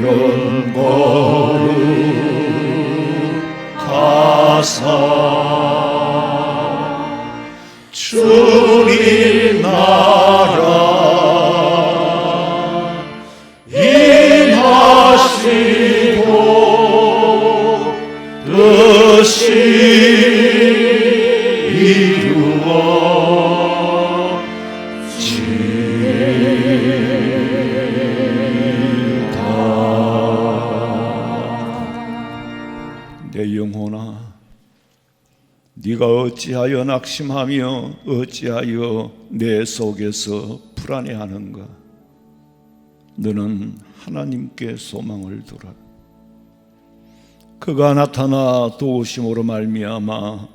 큰 거룩하사 주님 나라 임하시고 뜻이 내 영혼아, 네가 어찌하여 낙심하며 어찌하여 내 속에서 불안해하는가? 너는 하나님께 소망을 두라. 그가 나타나 도우심으로 말미암아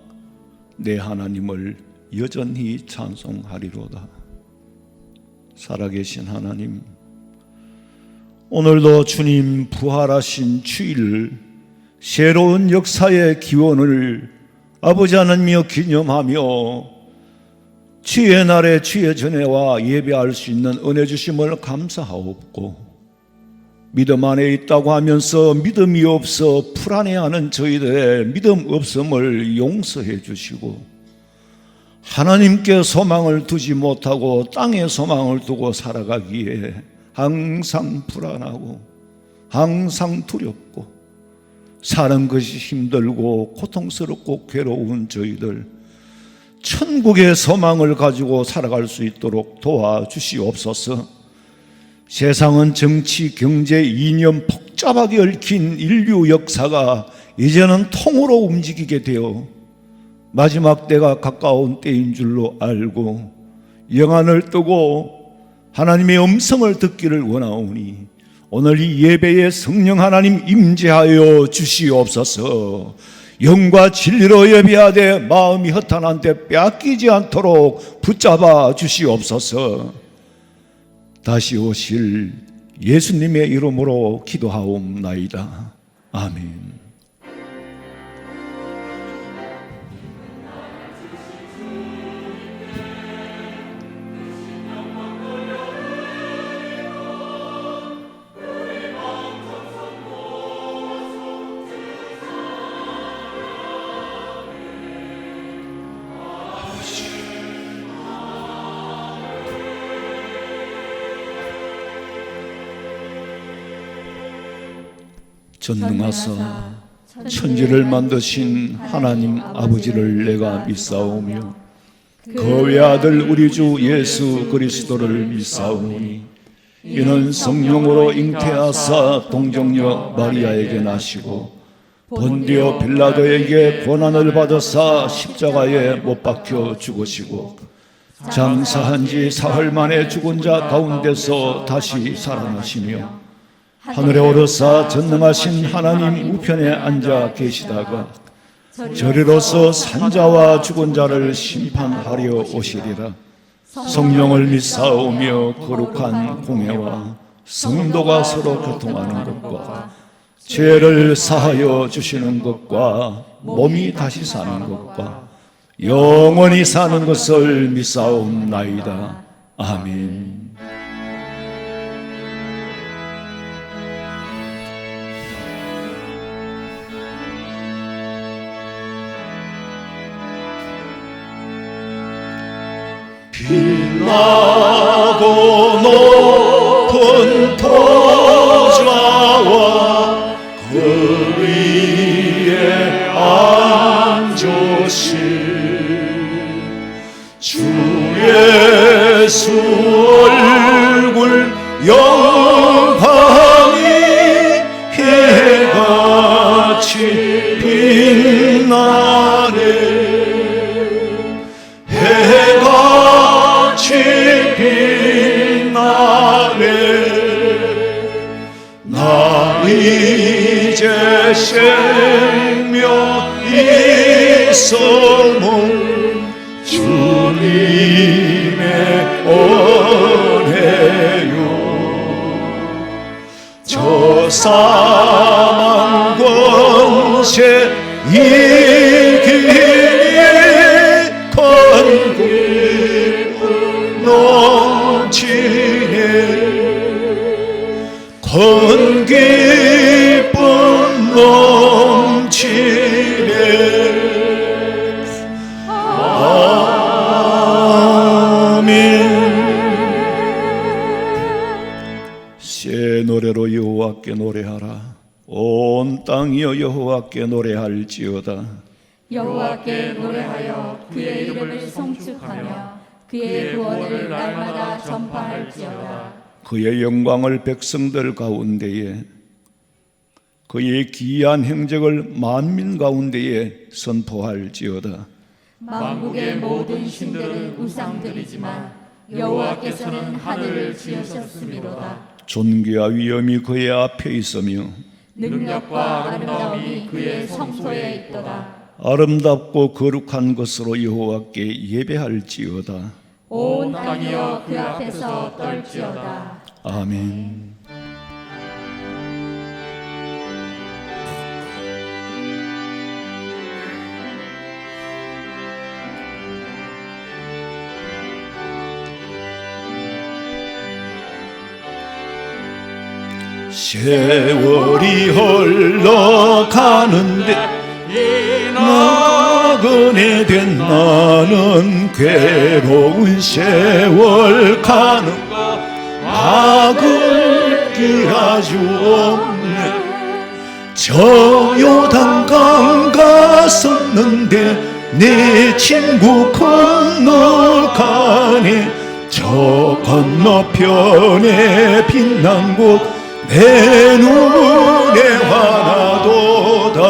내 하나님을 여전히 찬송하리로다. 살아계신 하나님, 오늘도 주님 부활하신 주일을, 새로운 역사의 기원을 아버지 하나님이여 기념하며 주의 날에 주의 전에와 예배할 수 있는 은혜 주심을 감사하옵고, 믿음 안에 있다고 하면서 믿음이 없어 불안해하는 저희들의 믿음 없음을 용서해 주시고, 하나님께 소망을 두지 못하고 땅에 소망을 두고 살아가기에 항상 불안하고 항상 두렵고 사는 것이 힘들고 고통스럽고 괴로운 저희들, 천국의 소망을 가지고 살아갈 수 있도록 도와주시옵소서. 세상은 정치, 경제, 이념 복잡하게 얽힌 인류 역사가 이제는 통으로 움직이게 되어 마지막 때가 가까운 때인 줄로 알고 영안을 뜨고 하나님의 음성을 듣기를 원하오니 오늘 이 예배에 성령 하나님 임재하여 주시옵소서. 영과 진리로 예배하되 마음이 허탄한 데 빼앗기지 않도록 붙잡아 주시옵소서. 다시 오실 예수님의 이름으로 기도하옵나이다. 아멘. 전능하사 천지를 만드신 하나님 아버지를 내가 믿사오며 그 외아들 우리 주 예수 그리스도를 믿사오니 이는 성령으로 잉태하사 동정녀 마리아에게 나시고 본디오 빌라도에게 고난을 받으사 십자가에 못 박혀 죽으시고 장사한 지 사흘 만에 죽은 자 가운데서 다시 살아나시며 하늘에 오르사 전능하신 하나님 우편에 앉아 계시다가 저리로서 산자와 죽은 자를 심판하려 오시리라. 성령을 믿사오며 거룩한 공회와 성도가 서로 교통하는 것과 죄를 사하여 주시는 것과 몸이 다시 사는 것과 영원히 사는 것을 믿사옵나이다. 아멘. 빛나고 높은 보좌와 그 위에 앉으신 주 예수 얼굴 영광이 해같이 빛나네. 나 이제 생명 있음은 주님의 은혜요. 저 사망 권세 이기니 건국 넘치네. 큰 기쁨 넘치네. 새 노래로 여호와께 노래하라. 온 땅이여 여호와께 노래할지어다. 여호와께 노래하여 그의 이름을 송축하며 그의 구원을 날마다 전파할지어다. 그의 영광을 백성들 가운데에, 그의 기이한 행적을 만민 가운데에 선포할지어다. 만국의 모든 신들은 우상들이지만 여호와께서는 하늘을 지으셨음이로다. 존귀와 위엄이 그의 앞에 있으며 능력과 아름다움이 그의 성소에 있도다. 아름답고 거룩한 것으로 여호와께 예배할지어다. 온 땅이여 그 앞에서 떨지어다. 아멘. 세월이 흘러가는데 나그네 된 나는 괴로운 세월 가는 것 막을 길 아주 없네. 저 요단강 갔었는데 내 친구 건너가네. 저 건너편에 빛난 곳 내 눈에 환하도다.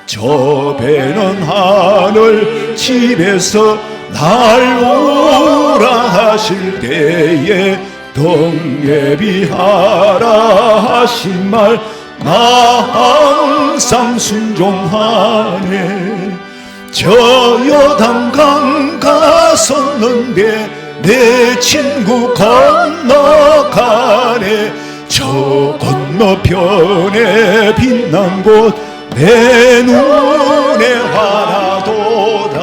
저 배는 하늘 집에서 날 오라 하실 때에 덕예비하라 하신 말 나 항상 순종하네. 저 요단강 갔었는데 내 친구 건너가네. 저 건너편에 빛난 곳 내 눈에 환하도다.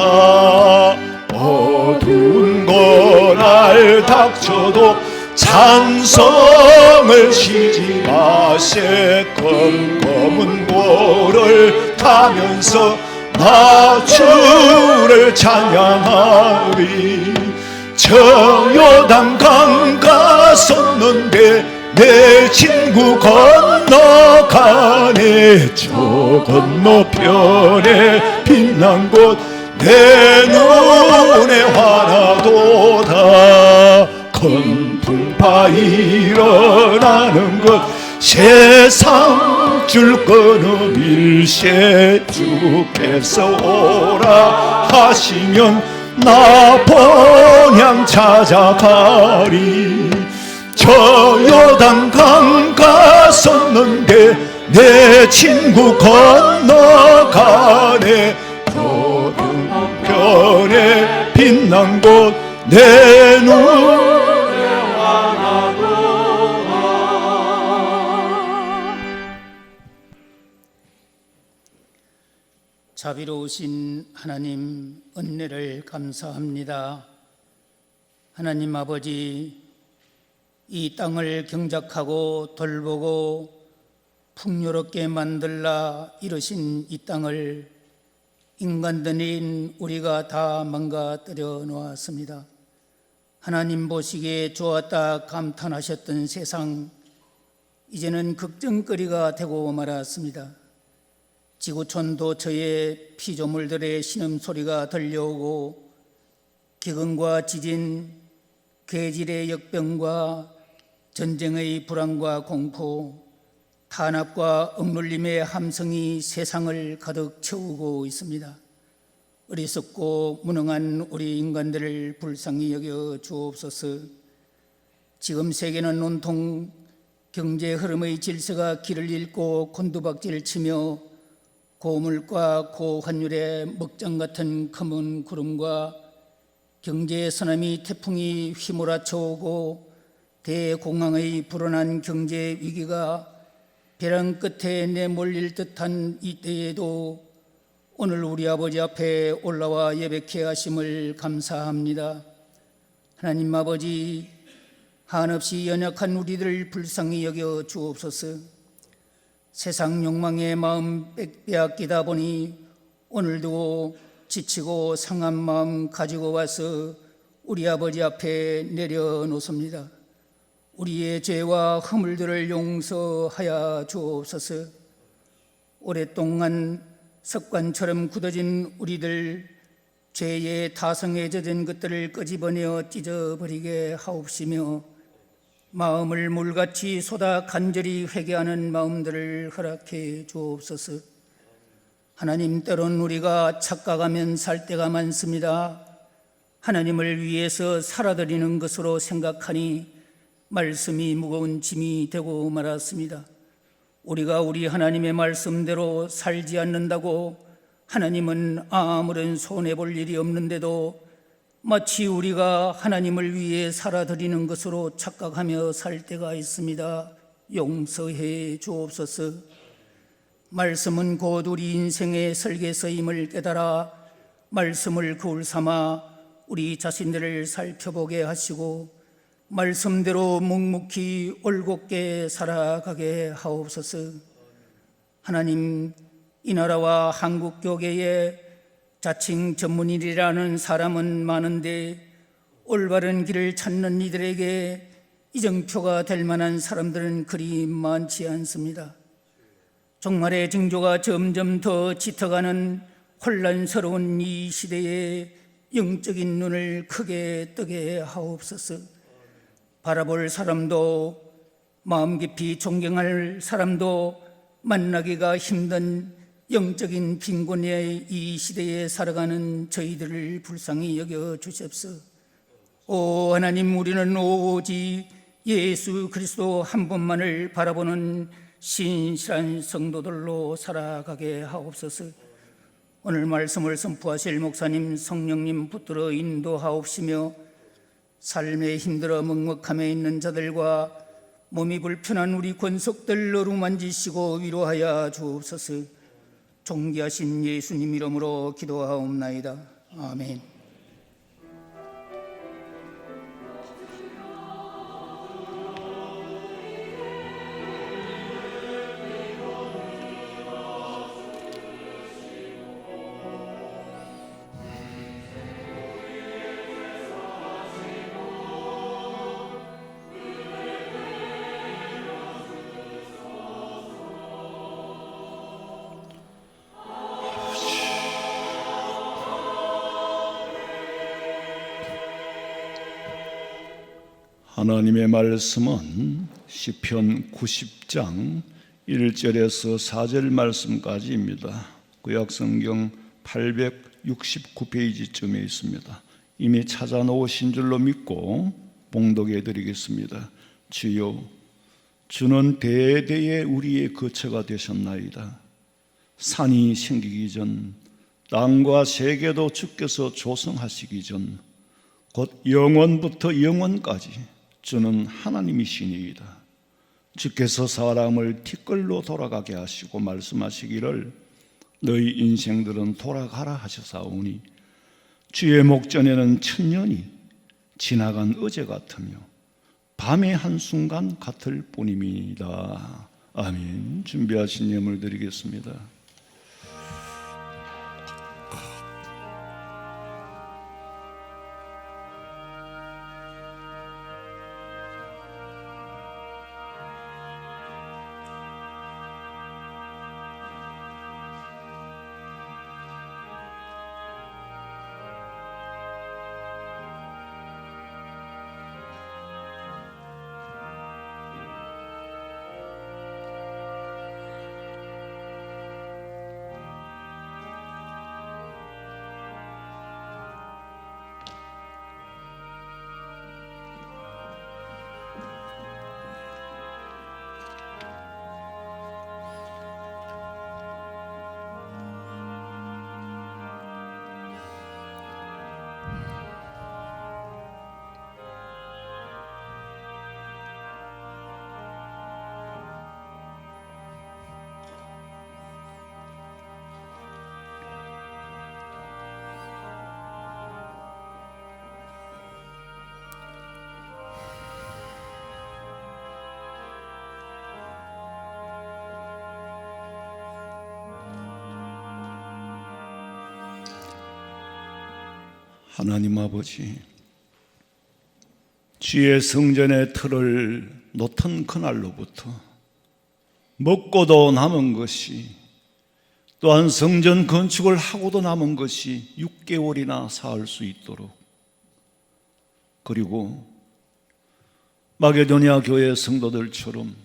어두운 거날 닥쳐도 찬성을 쉬지 마세. 검은 고를 타면서 나 주를 찬양하리. 저 요단강 갔었는데 내 친구 건너가네. 저 건너편에 빛난 곳 내 눈에 환하도다. 큰 풍파 일어나는 것 세상 줄 끊어 밀세. 주께서 오라 하시면 나 번향 찾아가리. 저 요단강 갔었는데 내 친구 건너가네. 저 건너편에 빛난 곳 내 눈에 환하도다. 자비로우신 하나님 은혜를 감사합니다. 하나님 아버지, 이 땅을 경작하고 돌보고 풍요롭게 만들라 이르신 이 땅을 인간들인 우리가 다 망가뜨려 놓았습니다. 하나님 보시기에 좋았다 감탄하셨던 세상, 이제는 걱정거리가 되고 말았습니다. 지구촌 도처에 피조물들의 신음소리가 들려오고 기근과 지진, 계질의 역병과 전쟁의 불안과 공포, 탄압과 억눌림의 함성이 세상을 가득 채우고 있습니다. 어리석고 무능한 우리 인간들을 불쌍히 여겨 주옵소서. 지금 세계는 온통 경제 흐름의 질서가 길을 잃고 곤두박질을 치며 고물가 고환율의 먹장 같은 검은 구름과 경제의 쓰나미 태풍이 휘몰아쳐 오고 대공황의 불어난 경제 위기가 벼랑 끝에 내몰릴 듯한 이때에도 오늘 우리 아버지 앞에 올라와 예배케 하심을 감사합니다. 하나님 아버지, 한없이 연약한 우리들을 불쌍히 여겨 주옵소서. 세상 욕망에 마음 빼앗기다 보니 오늘도 지치고 상한 마음 가지고 와서 우리 아버지 앞에 내려놓습니다. 우리의 죄와 허물들을 용서하여 주옵소서. 오랫동안 습관처럼 굳어진 우리들 죄의 타성에 젖은 것들을 끄집어내어 찢어버리게 하옵시며 마음을 물같이 쏟아 간절히 회개하는 마음들을 허락해 주옵소서. 하나님, 때론 우리가 착각하면 살 때가 많습니다. 하나님을 위해서 살아드리는 것으로 생각하니 말씀이 무거운 짐이 되고 말았습니다. 우리가 우리 하나님의 말씀대로 살지 않는다고 하나님은 아무런 손해볼 일이 없는데도 마치 우리가 하나님을 위해 살아드리는 것으로 착각하며 살 때가 있습니다. 용서해 주옵소서. 말씀은 곧 우리 인생의 설계서임을 깨달아 말씀을 거울 삼아 우리 자신들을 살펴보게 하시고 말씀대로 묵묵히 올곧게 살아가게 하옵소서. 하나님, 이 나라와 한국교계에 자칭 전문인이라는 사람은 많은데 올바른 길을 찾는 이들에게 이정표가 될 만한 사람들은 그리 많지 않습니다. 종말의 징조가 점점 더 짙어가는 혼란스러운 이 시대에 영적인 눈을 크게 뜨게 하옵소서. 바라볼 사람도 마음 깊이 존경할 사람도 만나기가 힘든 영적인 빈곤의 이 시대에 살아가는 저희들을 불쌍히 여겨 주십시오. 오 하나님, 우리는 오직 예수 그리스도 한 분만을 바라보는 신실한 성도들로 살아가게 하옵소서. 오늘 말씀을 선포하실 목사님, 성령님 붙들어 인도하옵시며 삶에 힘들어 먹먹함에 있는 자들과 몸이 불편한 우리 권속들 어루만지시고 위로하여 주옵소서. 존귀하신 예수님 이름으로 기도하옵나이다. 아멘. 하나님의 말씀은 시편 90장 1절에서 4절 말씀까지입니다. 구약성경 869페이지쯤에 있습니다. 이미 찾아놓으신 줄로 믿고 봉독해 드리겠습니다. 주여, 주는 대대에 우리의 거처가 되셨나이다. 산이 생기기 전, 땅과 세계도 주께서 조성하시기 전, 곧 영원부터 영원까지 주는 하나님이시니이다. 주께서 사람을 티끌로 돌아가게 하시고 말씀하시기를 너희 인생들은 돌아가라 하셨사오니 주의 목전에는 천년이 지나간 어제 같으며 밤의 한순간 같을 뿐입니다. 아멘. 준비하신 예물 드리겠습니다. 하나님 아버지, 주의 성전의 틀을 놓던 그날로부터 먹고도 남은 것이, 또한 성전 건축을 하고도 남은 것이 6개월이나 사할 수 있도록, 그리고 마게도니아 교회 성도들처럼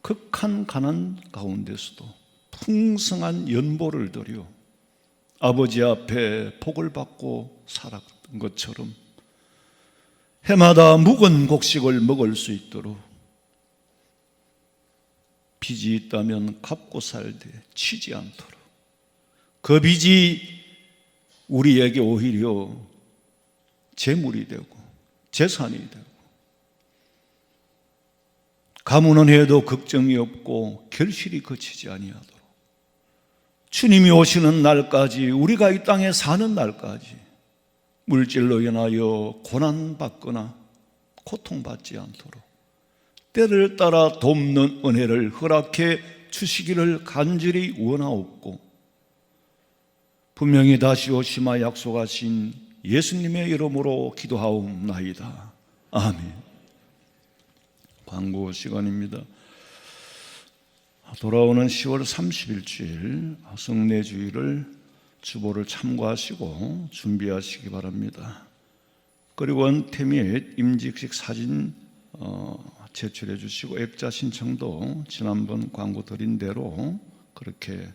극한 가난 가운데서도 풍성한 연보를 드려 아버지 앞에 복을 받고 살았던 것처럼 해마다 묵은 곡식을 먹을 수 있도록, 빚이 있다면 갚고 살되 치지 않도록, 그 빚이 우리에게 오히려 재물이 되고 재산이 되고, 가문은 해도 걱정이 없고 결실이 그치지 아니하도록, 주님이 오시는 날까지, 우리가 이 땅에 사는 날까지 물질로 인하여 고난받거나 고통받지 않도록 때를 따라 돕는 은혜를 허락해 주시기를 간절히 원하옵고, 분명히 다시 오시마 약속하신 예수님의 이름으로 기도하옵나이다. 아멘. 광고 시간입니다. 돌아오는 10월 30일 주일 성례주일을 주보를 참고하시고 준비하시기 바랍니다. 그리고 원태 및 임직식 사진 제출해 주시고, 액자 신청도 지난번 광고 드린 대로 그렇게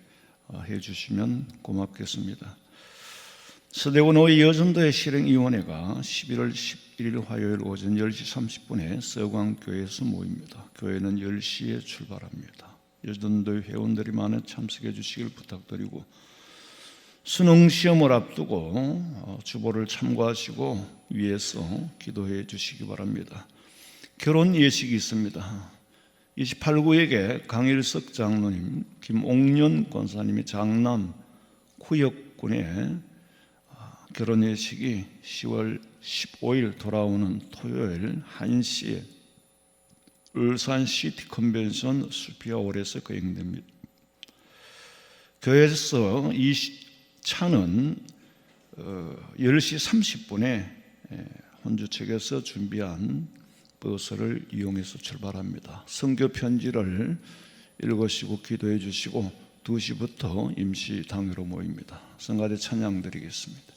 해 주시면 고맙겠습니다. 서대구노회 여전도회 실행위원회가 11월 11일 화요일 오전 10시 30분에 서광교회에서 모입니다. 교회는 10시에 출발합니다. 여전도회 회원들이 많이 참석해 주시길 부탁드리고, 수능시험을 앞두고 주보를 참고하시고 위에서 기도해 주시기 바랍니다. 결혼 예식이 있습니다. 28구역에 강일석 장로님, 김옥년 권사님이 장남 구역군에 결혼 예식이 10월 15일 돌아오는 토요일 1시에 울산 시티 컨벤션 수피아홀에서 거행됩니다. 교회에서 이 차는 10시 30분에 혼주 측에서 준비한 버스를 이용해서 출발합니다. 선교 편지를 읽으시고 기도해 주시고 2시부터 임시 당회로 모입니다. 성가대 찬양 드리겠습니다.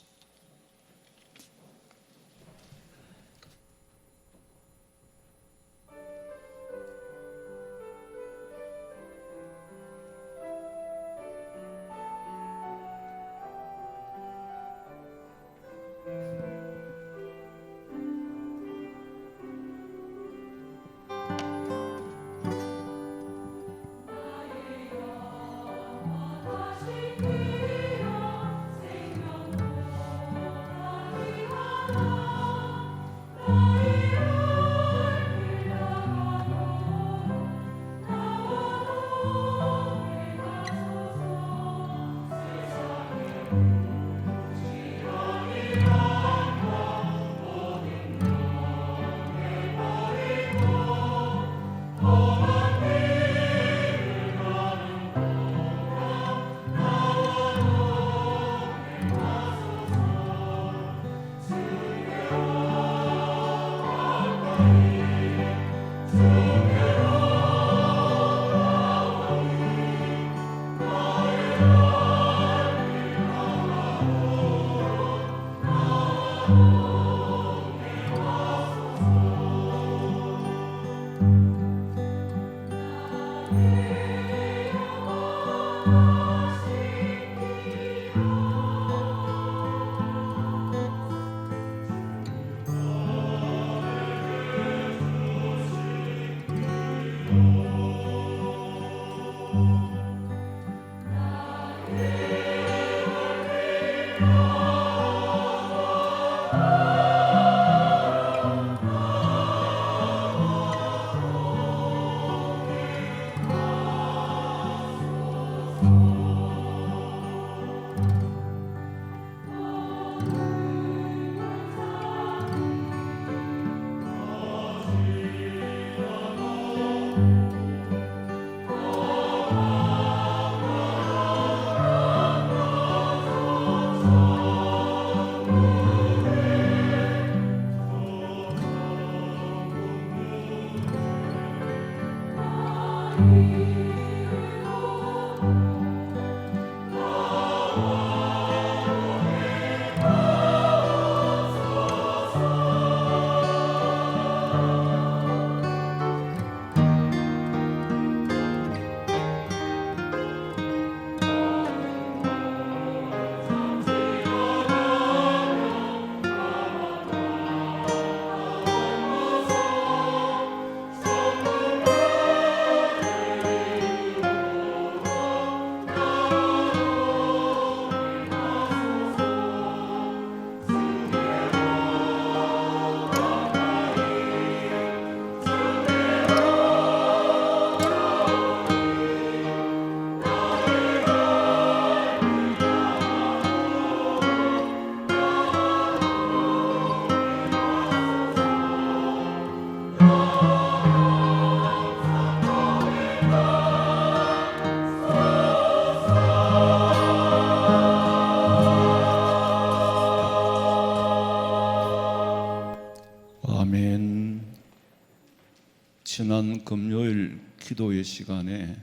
지난 금요일 기도회 시간에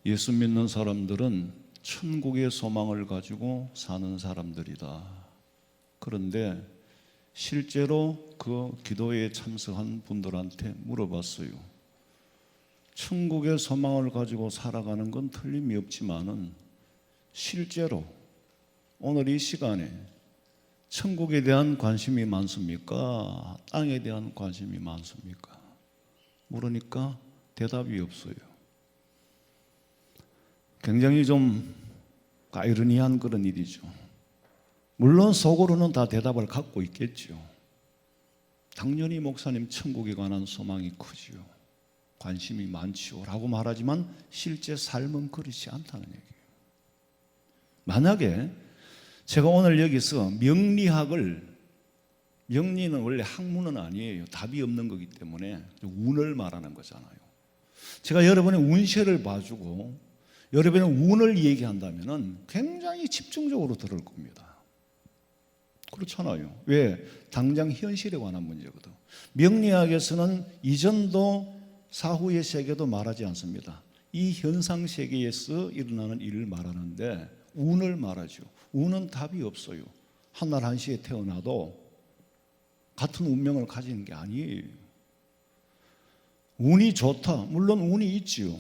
예수 믿는 사람들은 천국의 소망을 가지고 사는 사람들이다. 그런데 실제로 그 기도회에 참석한 분들한테 물어봤어요. 천국의 소망을 가지고 살아가는 건 틀림이 없지만은 실제로 오늘 이 시간에 천국에 대한 관심이 많습니까? 땅에 대한 관심이 많습니까? 물으니까 대답이 없어요. 굉장히 좀 아이러니한 그런 일이죠. 물론 속으로는 다 대답을 갖고 있겠죠. 당연히 목사님 천국에 관한 소망이 크지요. 관심이 많지요. 라고 말하지만 실제 삶은 그렇지 않다는 얘기예요. 만약에 제가 오늘 여기서 명리는 원래 학문은 아니에요. 답이 없는 거기 때문에 운을 말하는 거잖아요. 제가 여러분의 운세를 봐주고 여러분의 운을 얘기한다면 굉장히 집중적으로 들을 겁니다. 그렇잖아요. 왜? 당장 현실에 관한 문제거든. 명리학에서는 이전도 사후의 세계도 말하지 않습니다. 이 현상 세계에서 일어나는 일을 말하는데 운을 말하죠. 운은 답이 없어요. 한날 한시에 태어나도 같은 운명을 가지는 게 아니에요. 운이 좋다. 물론 운이 있지요.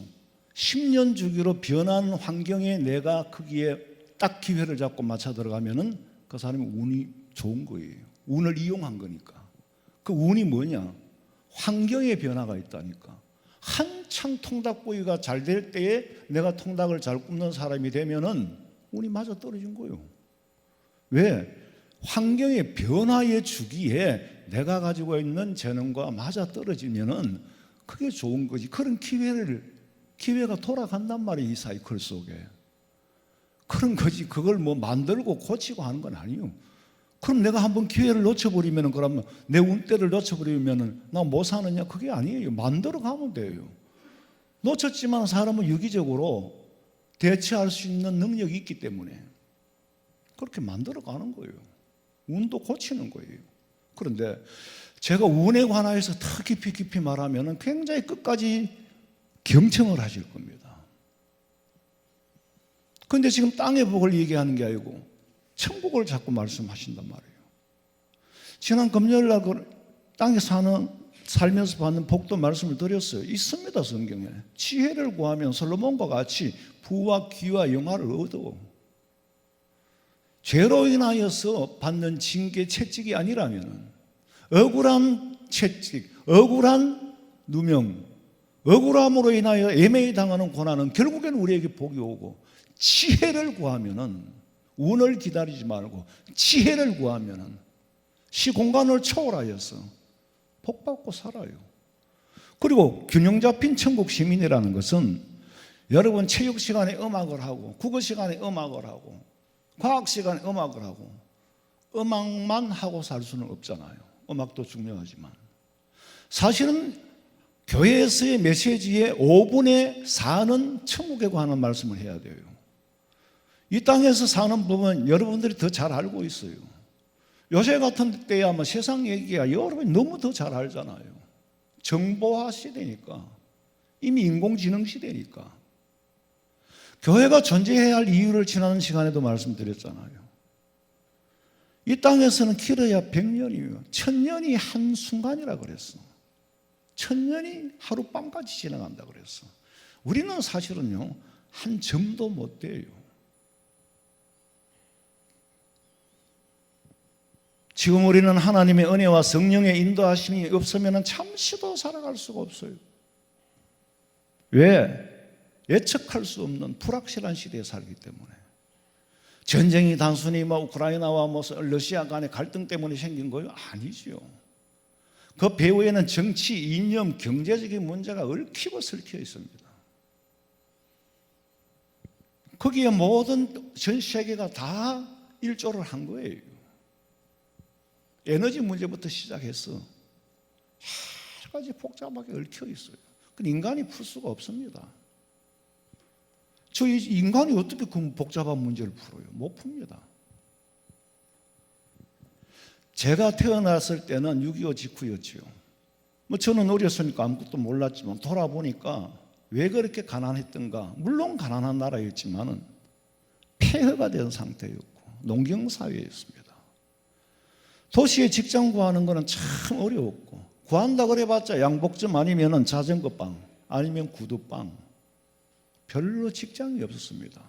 10년 주기로 변한 환경에 내가 거기에 딱 기회를 잡고 맞춰 들어가면은 그 사람이 운이 좋은 거예요. 운을 이용한 거니까. 그 운이 뭐냐? 환경의 변화가 있다니까. 한창 통닭구이가 잘 될 때에 내가 통닭을 잘 굽는 사람이 되면은 운이 맞아 떨어진 거예요. 왜? 환경의 변화의 주기에 내가 가지고 있는 재능과 맞아 떨어지면은 그게 좋은 거지. 그런 기회가 돌아간단 말이에요. 이 사이클 속에. 그런 거지. 그걸 뭐 만들고 고치고 하는 건 아니에요. 그럼 내가 한번 기회를 놓쳐버리면은 그러면 내 운대를 놓쳐버리면은 나 못 사느냐? 그게 아니에요. 만들어 가면 돼요. 놓쳤지만 사람은 유기적으로 대처할 수 있는 능력이 있기 때문에 그렇게 만들어 가는 거예요. 운도 고치는 거예요. 그런데 제가 운에 관하여서 더 깊이 말하면 굉장히 끝까지 경청을 하실 겁니다. 그런데 지금 땅의 복을 얘기하는 게 아니고 천국을 자꾸 말씀하신단 말이에요. 지난 금요일 날 땅에 살면서 받는 복도 말씀을 드렸어요. 있습니다, 성경에. 지혜를 구하면 솔로몬과 같이 부와 귀와 영화를 얻어. 죄로 인하여서 받는 징계 채찍이 아니라면 억울한 채찍, 억울한 누명, 억울함으로 인하여 애매히 당하는 고난은 결국엔 우리에게 복이 오고, 지혜를 구하면은 운을 기다리지 말고 지혜를 구하면은 시공간을 초월하여서 복받고 살아요. 그리고 균형 잡힌 천국 시민이라는 것은 여러분 체육 시간에 음악을 하고 국어 시간에 음악을 하고 과학 시간에 음악을 하고 음악만 하고 살 수는 없잖아요. 음악도 중요하지만 사실은 교회에서의 메시지의 5분의 4는 천국에 관한 말씀을 해야 돼요. 이 땅에서 사는 법은 여러분들이 더 잘 알고 있어요. 요새 같은 때야 뭐 세상 얘기가 여러분이 너무 더 잘 알잖아요. 정보화 시대니까, 이미 인공지능 시대니까. 교회가 존재해야 할 이유를 지난 시간에도 말씀드렸잖아요. 이 땅에서는 길어야 100년이에요. 1000년이 한순간이라 그랬어. 1000년이 하룻밤같이 지나간다 그랬어. 우리는 사실은요, 한 점도 못 돼요. 지금 우리는 하나님의 은혜와 성령의 인도하심이 없으면 잠시도 살아갈 수가 없어요. 왜? 예측할 수 없는 불확실한 시대에 살기 때문에. 전쟁이 단순히 우크라이나와 러시아 간의 갈등 때문에 생긴 거예요? 아니죠. 그 배후에는 정치, 이념, 경제적인 문제가 얽히고 설켜 있습니다. 거기에 모든 전 세계가 다 일조를 한 거예요. 에너지 문제부터 시작해서 여러 가지 복잡하게 얽혀 있어요. 인간이 풀 수가 없습니다. 저희 인간이 어떻게 그 복잡한 문제를 풀어요? 못 풉니다. 제가 태어났을 때는 6.25 직후였죠. 뭐 저는 어렸으니까 아무것도 몰랐지만 돌아보니까 왜 그렇게 가난했던가. 물론 가난한 나라였지만은 폐허가 된 상태였고 농경사회였습니다. 도시에 직장 구하는 거는 참 어려웠고, 구한다 그래봤자 양복점 아니면은 자전거빵 아니면 구두빵, 별로 직장이 없었습니다.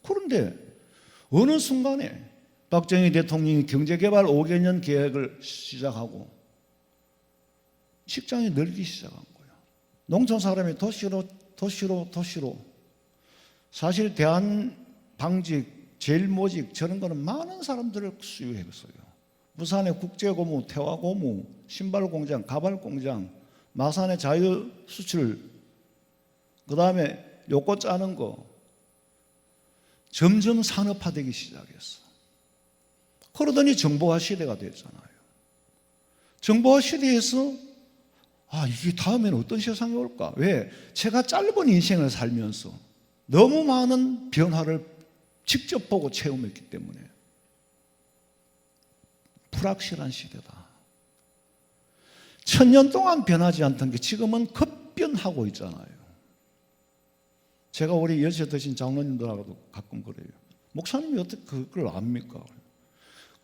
그런데 어느 순간에 박정희 대통령이 경제개발 5개년 계획을 시작하고 직장이 늘기 시작한 거예요. 농촌 사람이 도시로. 사실 대한방직, 제일모직 저런 거는 많은 사람들을 수유했어요. 부산의 국제고무, 태화고무, 신발공장, 가발공장, 마산의 자유수출, 그 다음에 요거 짜는 거 점점 산업화되기 시작했어. 그러더니 정보화 시대가 됐잖아요. 정보화 시대에서 이게 다음에는 어떤 세상이 올까? 왜? 제가 짧은 인생을 살면서 너무 많은 변화를 직접 보고 체험했기 때문에 불확실한 시대다. 1000년 동안 변하지 않던 게 지금은 급변하고 있잖아요. 제가 우리 연세 드신 장로님들하고도 가끔 그래요. 목사님이 어떻게 그걸 압니까?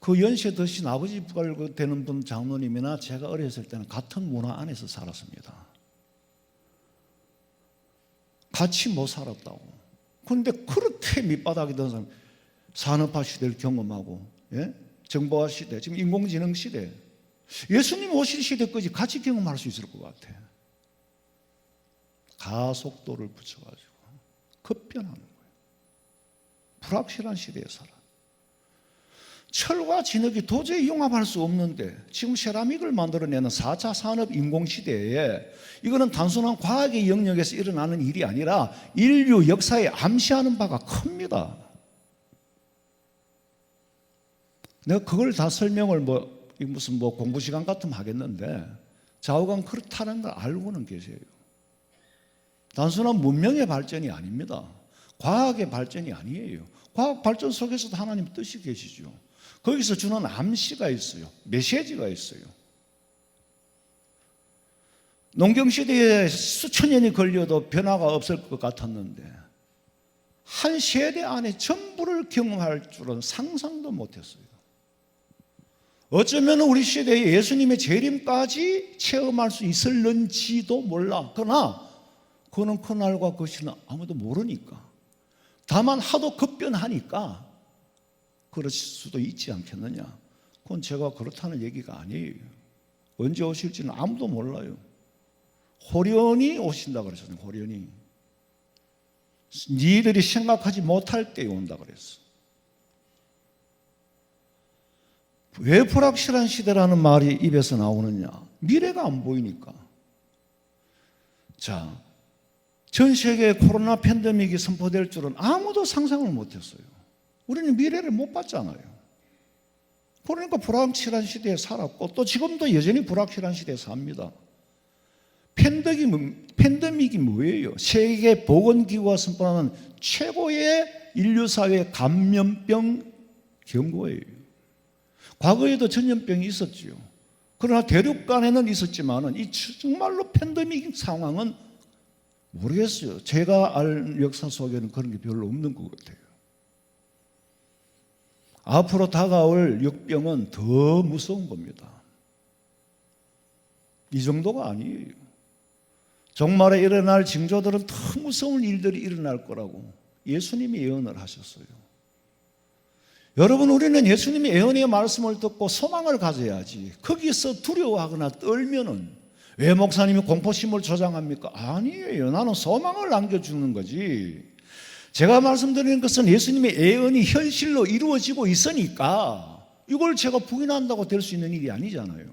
그 연세 드신 아버지 부가 되는 분 장로님이나 제가 어렸을 때는 같은 문화 안에서 살았습니다. 같이 못 살았다고. 그런데 그렇게 밑바닥이 된 사람, 산업화 시대를 경험하고, 정보화 시대, 지금 인공지능 시대, 예수님 오실 시대까지 같이 경험할 수 있을 것 같아. 가속도를 붙여가지고 급변하는 거예요. 불확실한 시대에 살아. 철과 진흙이 도저히 융합할 수 없는데 지금 세라믹을 만들어내는 4차 산업 인공시대에 이거는 단순한 과학의 영역에서 일어나는 일이 아니라 인류 역사에 암시하는 바가 큽니다. 내가 그걸 다 설명을 무슨 공부 시간 같으면 하겠는데 좌우간 그렇다는 걸 알고는 계세요. 단순한 문명의 발전이 아닙니다. 과학의 발전이 아니에요. 과학 발전 속에서도 하나님 뜻이 계시죠. 거기서 주는 암시가 있어요. 메시지가 있어요. 농경시대에 수천 년이 걸려도 변화가 없을 것 같았는데 한 세대 안에 전부를 경험할 줄은 상상도 못했어요. 어쩌면 우리 시대에 예수님의 재림까지 체험할 수 있을는지도 몰라. 그러나 그거는 그날과 그 시는 아무도 모르니까. 다만 하도 급변하니까 그럴 수도 있지 않겠느냐. 그건 제가 그렇다는 얘기가 아니에요. 언제 오실지는 아무도 몰라요. 호련히 오신다 그랬어요. 호련히. 니들이 생각하지 못할 때에 온다 그랬어. 왜 불확실한 시대라는 말이 입에서 나오느냐? 미래가 안 보이니까. 자, 전 세계에 코로나 팬데믹이 선포될 줄은 아무도 상상을 못했어요. 우리는 미래를 못 봤잖아요. 그러니까 불확실한 시대에 살았고 또 지금도 여전히 불확실한 시대에 삽니다. 팬데믹이 뭐예요? 세계보건기구가 선포하는 최고의 인류사회 감염병 경고예요. 과거에도 전염병이 있었지요. 그러나 대륙 간에는 있었지만은 이 정말로 팬데믹 상황은 모르겠어요. 제가 알 역사 속에는 그런 게 별로 없는 것 같아요. 앞으로 다가올 역병은 더 무서운 겁니다. 이 정도가 아니에요. 종말에 일어날 징조들은 더 무서운 일들이 일어날 거라고 예수님이 예언을 하셨어요. 여러분, 우리는 예수님의 예언의 말씀을 듣고 소망을 가져야지. 거기서 두려워하거나 떨면은 왜 목사님이 공포심을 조장합니까? 아니에요. 나는 소망을 안겨주는 거지. 제가 말씀드리는 것은 예수님의 예언이 현실로 이루어지고 있으니까 이걸 제가 부인한다고 될 수 있는 일이 아니잖아요.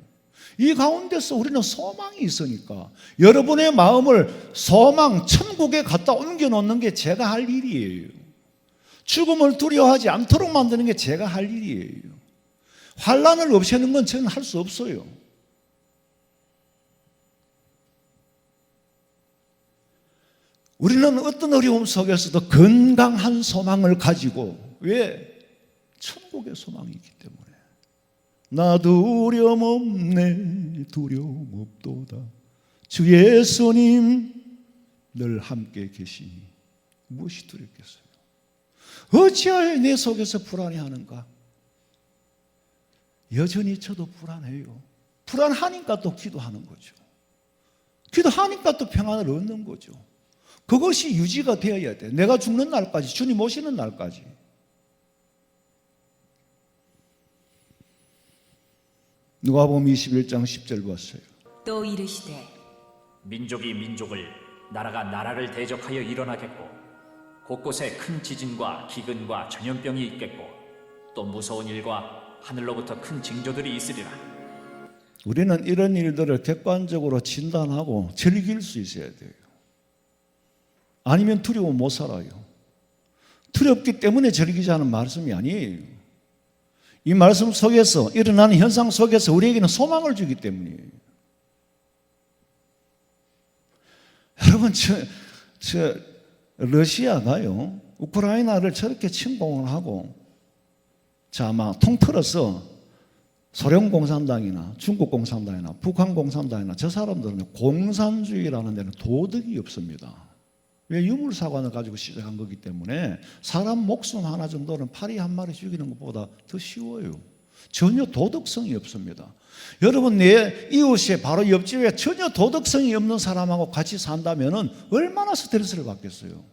이 가운데서 우리는 소망이 있으니까 여러분의 마음을 소망, 천국에 갖다 옮겨놓는 게 제가 할 일이에요. 죽음을 두려워하지 않도록 만드는 게 제가 할 일이에요. 환난을 없애는 건 저는 할 수 없어요. 우리는 어떤 어려움 속에서도 건강한 소망을 가지고, 왜? 천국의 소망이 있기 때문에. 나 두려움 없네 두려움 없도다. 주 예수님 늘 함께 계시니 무엇이 두렵겠어요? 어찌하여 내 속에서 불안해하는가? 여전히 저도 불안해요. 불안하니까 또 기도하는 거죠. 기도하니까 또 평안을 얻는 거죠. 그것이 유지가 되어야 돼. 내가 죽는 날까지, 주님 오시는 날까지. 누가복음 21장 10절 봤어요. 또 이르시되 민족이 민족을, 나라가 나라를 대적하여 일어나겠고 곳곳에 큰 지진과 기근과 전염병이 있겠고 또 무서운 일과 하늘로부터 큰 징조들이 있으리라. 우리는 이런 일들을 객관적으로 진단하고 즐길 수 있어야 돼요. 아니면 두려워 못 살아요. 두렵기 때문에 즐기자는 말씀이 아니에요. 이 말씀 속에서 일어나는 현상 속에서 우리에게는 소망을 주기 때문이에요. 여러분, 러시아가요 우크라이나를 저렇게 침공을 하고 아마 통틀어서 소련 공산당이나 중국 공산당이나 북한 공산당이나 저 사람들은 공산주의라는 데는 도덕이 없습니다. 왜? 유물사관을 가지고 시작한 거기 때문에 사람 목숨 하나 정도는 파리 한 마리 죽이는 것보다 더 쉬워요. 전혀 도덕성이 없습니다. 여러분, 내 이웃에 바로 옆집에 전혀 도덕성이 없는 사람하고 같이 산다면 얼마나 스트레스를 받겠어요.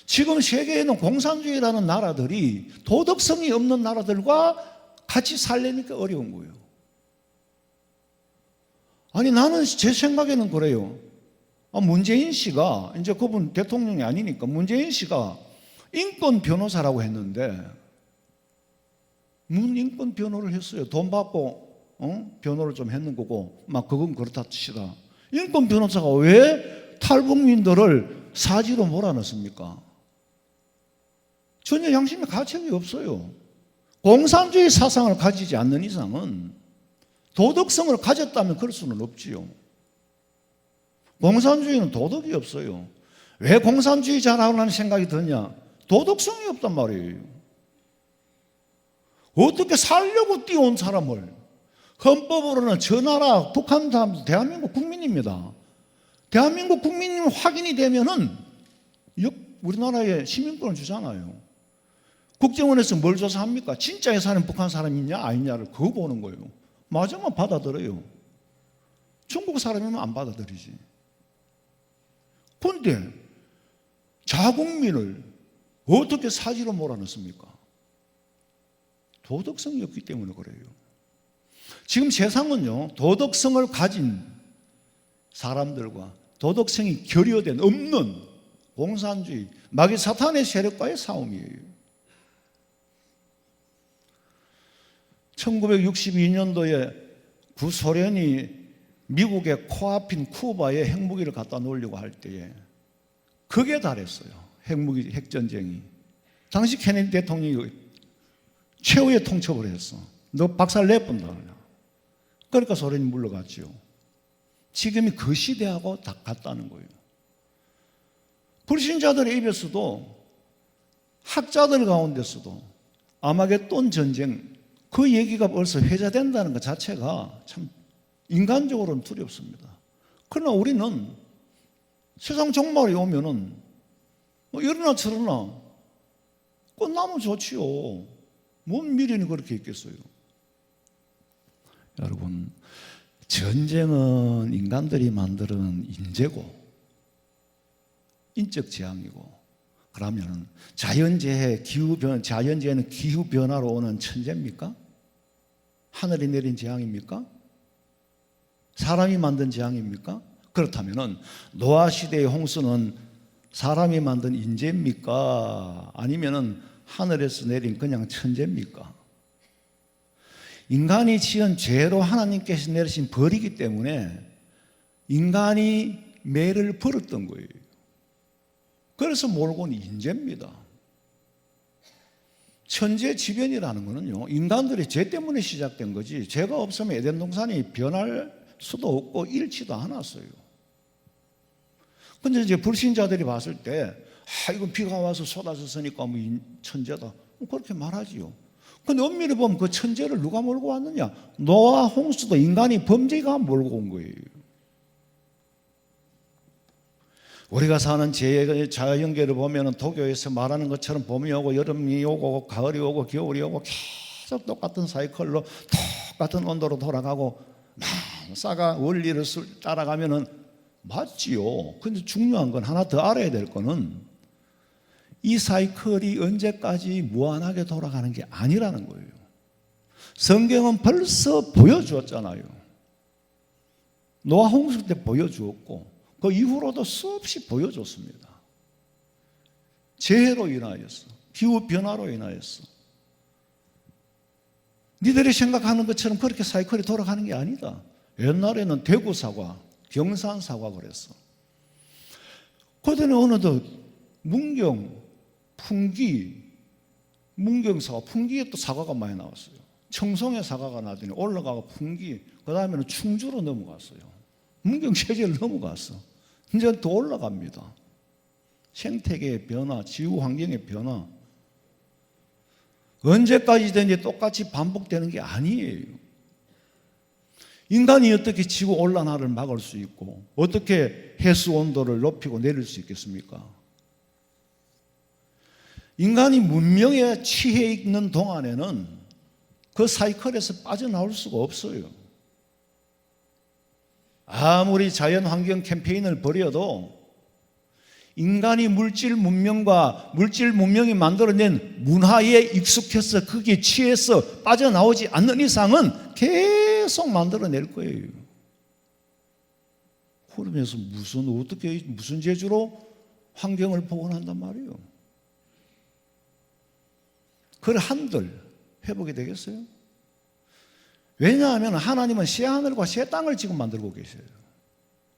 지금 세계에는 공산주의라는 나라들이 도덕성이 없는 나라들과 같이 살려니까 어려운 거예요. 아니, 나는 제 생각에는 그래요. 문재인 씨가, 이제 그분 대통령이 아니니까 문재인 씨가 인권 변호사라고 했는데 무슨 인권 변호를 했어요? 돈 받고 변호를 좀 했는 거고 막 그건 그렇다 치라. 인권 변호사가 왜 탈북민들을 사지로 몰아넣습니까? 전혀 양심의 가책이 없어요. 공산주의 사상을 가지지 않는 이상은 도덕성을 가졌다면 그럴 수는 없지요. 공산주의는 도덕이 없어요. 왜 공산주의자라는 생각이 드냐? 도덕성이 없단 말이에요. 어떻게 살려고 뛰어온 사람을, 헌법으로는 저 나라 북한 사람도 대한민국 국민입니다. 대한민국 국민이 확인이 되면은 우리나라에 시민권을 주잖아요. 국정원에서 뭘 조사합니까? 진짜에 사는 북한 사람이냐 아니냐를 그거 보는 거예요. 맞으면 받아들여요. 중국 사람이면 안 받아들이지. 그런데 자국민을 어떻게 사지로 몰아넣습니까? 도덕성이 없기 때문에 그래요. 지금 세상은요, 도덕성을 가진 사람들과 도덕성이 결여된 없는 공산주의, 마귀 사탄의 세력과의 싸움이에요. 1962년도에 구소련이 미국의 코앞인 쿠바에 핵무기를 갖다 놓으려고 할 때에 극에 달했어요. 핵전쟁이. 당시 케네디 대통령이 최후의 통첩을 했어. 너 박살 내뿐다. 그러니까 소련이 물러갔죠. 지금이 그 시대하고 다 같다는 거예요. 불신자들의 입에서도, 학자들 가운데서도 아마겟돈 전쟁, 그 얘기가 벌써 회자된다는 것 자체가 참 인간적으로는 두렵습니다. 그러나 우리는 세상 종말이 오면은 이러나 저러나 끝나면 좋지요. 뭔 미련이 그렇게 있겠어요. 여러분, 전쟁은 인간들이 만드는 인재고 인적 재앙이고, 그러면 자연재해, 자연재해는 기후변화로 오는 천재입니까? 하늘이 내린 재앙입니까? 사람이 만든 재앙입니까? 그렇다면 노아 시대의 홍수는 사람이 만든 인재입니까? 아니면 하늘에서 내린 그냥 천재입니까? 인간이 지은 죄로 하나님께서 내리신 벌이기 때문에 인간이 매를 벌었던 거예요. 그래서 몰고는 인재입니다. 천재지변이라는 거는요, 인간들의 죄 때문에 시작된 거지, 죄가 없으면 에덴 동산이 변할 수도 없고 잃지도 않았어요. 근데 이제 불신자들이 봤을 때, 이건 비가 와서 쏟아졌으니까 뭐 천재다, 그렇게 말하지요. 근데 엄밀히 보면 그 천재를 누가 몰고 왔느냐? 노아, 홍수도 인간이 범죄가 몰고 온 거예요. 우리가 사는 자연계를 보면 도교에서 말하는 것처럼 봄이 오고 여름이 오고 가을이 오고 겨울이 오고 계속 똑같은 사이클로 똑같은 온도로 돌아가고 만사가 원리를 따라가면은 맞지요. 근데 중요한 건 하나 더 알아야 될 거는 이 사이클이 언제까지 무한하게 돌아가는 게 아니라는 거예요. 성경은 벌써 보여주었잖아요. 노아 홍수 때 보여주었고 그 이후로도 수없이 보여줬습니다. 재해로 인하여서, 기후 변화로 인하여서. 니들이 생각하는 것처럼 그렇게 사이클이 돌아가는 게 아니다. 옛날에는 대구 사과, 경산 사과 그랬어. 그다음에 어느덧 문경, 풍기, 문경 사과, 풍기에 또 사과가 많이 나왔어요. 청송에 사과가 나더니 올라가고 풍기, 그 다음에는 충주로 넘어갔어요. 문경 체제를 넘어갔어. 이제 더 올라갑니다. 생태계의 변화, 지구 환경의 변화. 언제까지든지 똑같이 반복되는 게 아니에요. 인간이 어떻게 지구 온난화를 막을 수 있고 어떻게 해수 온도를 높이고 내릴 수 있겠습니까? 인간이 문명에 취해 있는 동안에는 그 사이클에서 빠져나올 수가 없어요. 아무리 자연환경 캠페인을 벌여도 인간이 물질 문명이 만들어낸 문화에 익숙해서 거기에 취해서 빠져나오지 않는 이상은 계속 만들어낼 거예요. 그러면서 무슨 재주로 환경을 복원한단 말이에요. 그걸 한들 해보게 되겠어요? 왜냐하면 하나님은 새 하늘과 새 땅을 지금 만들고 계셔요.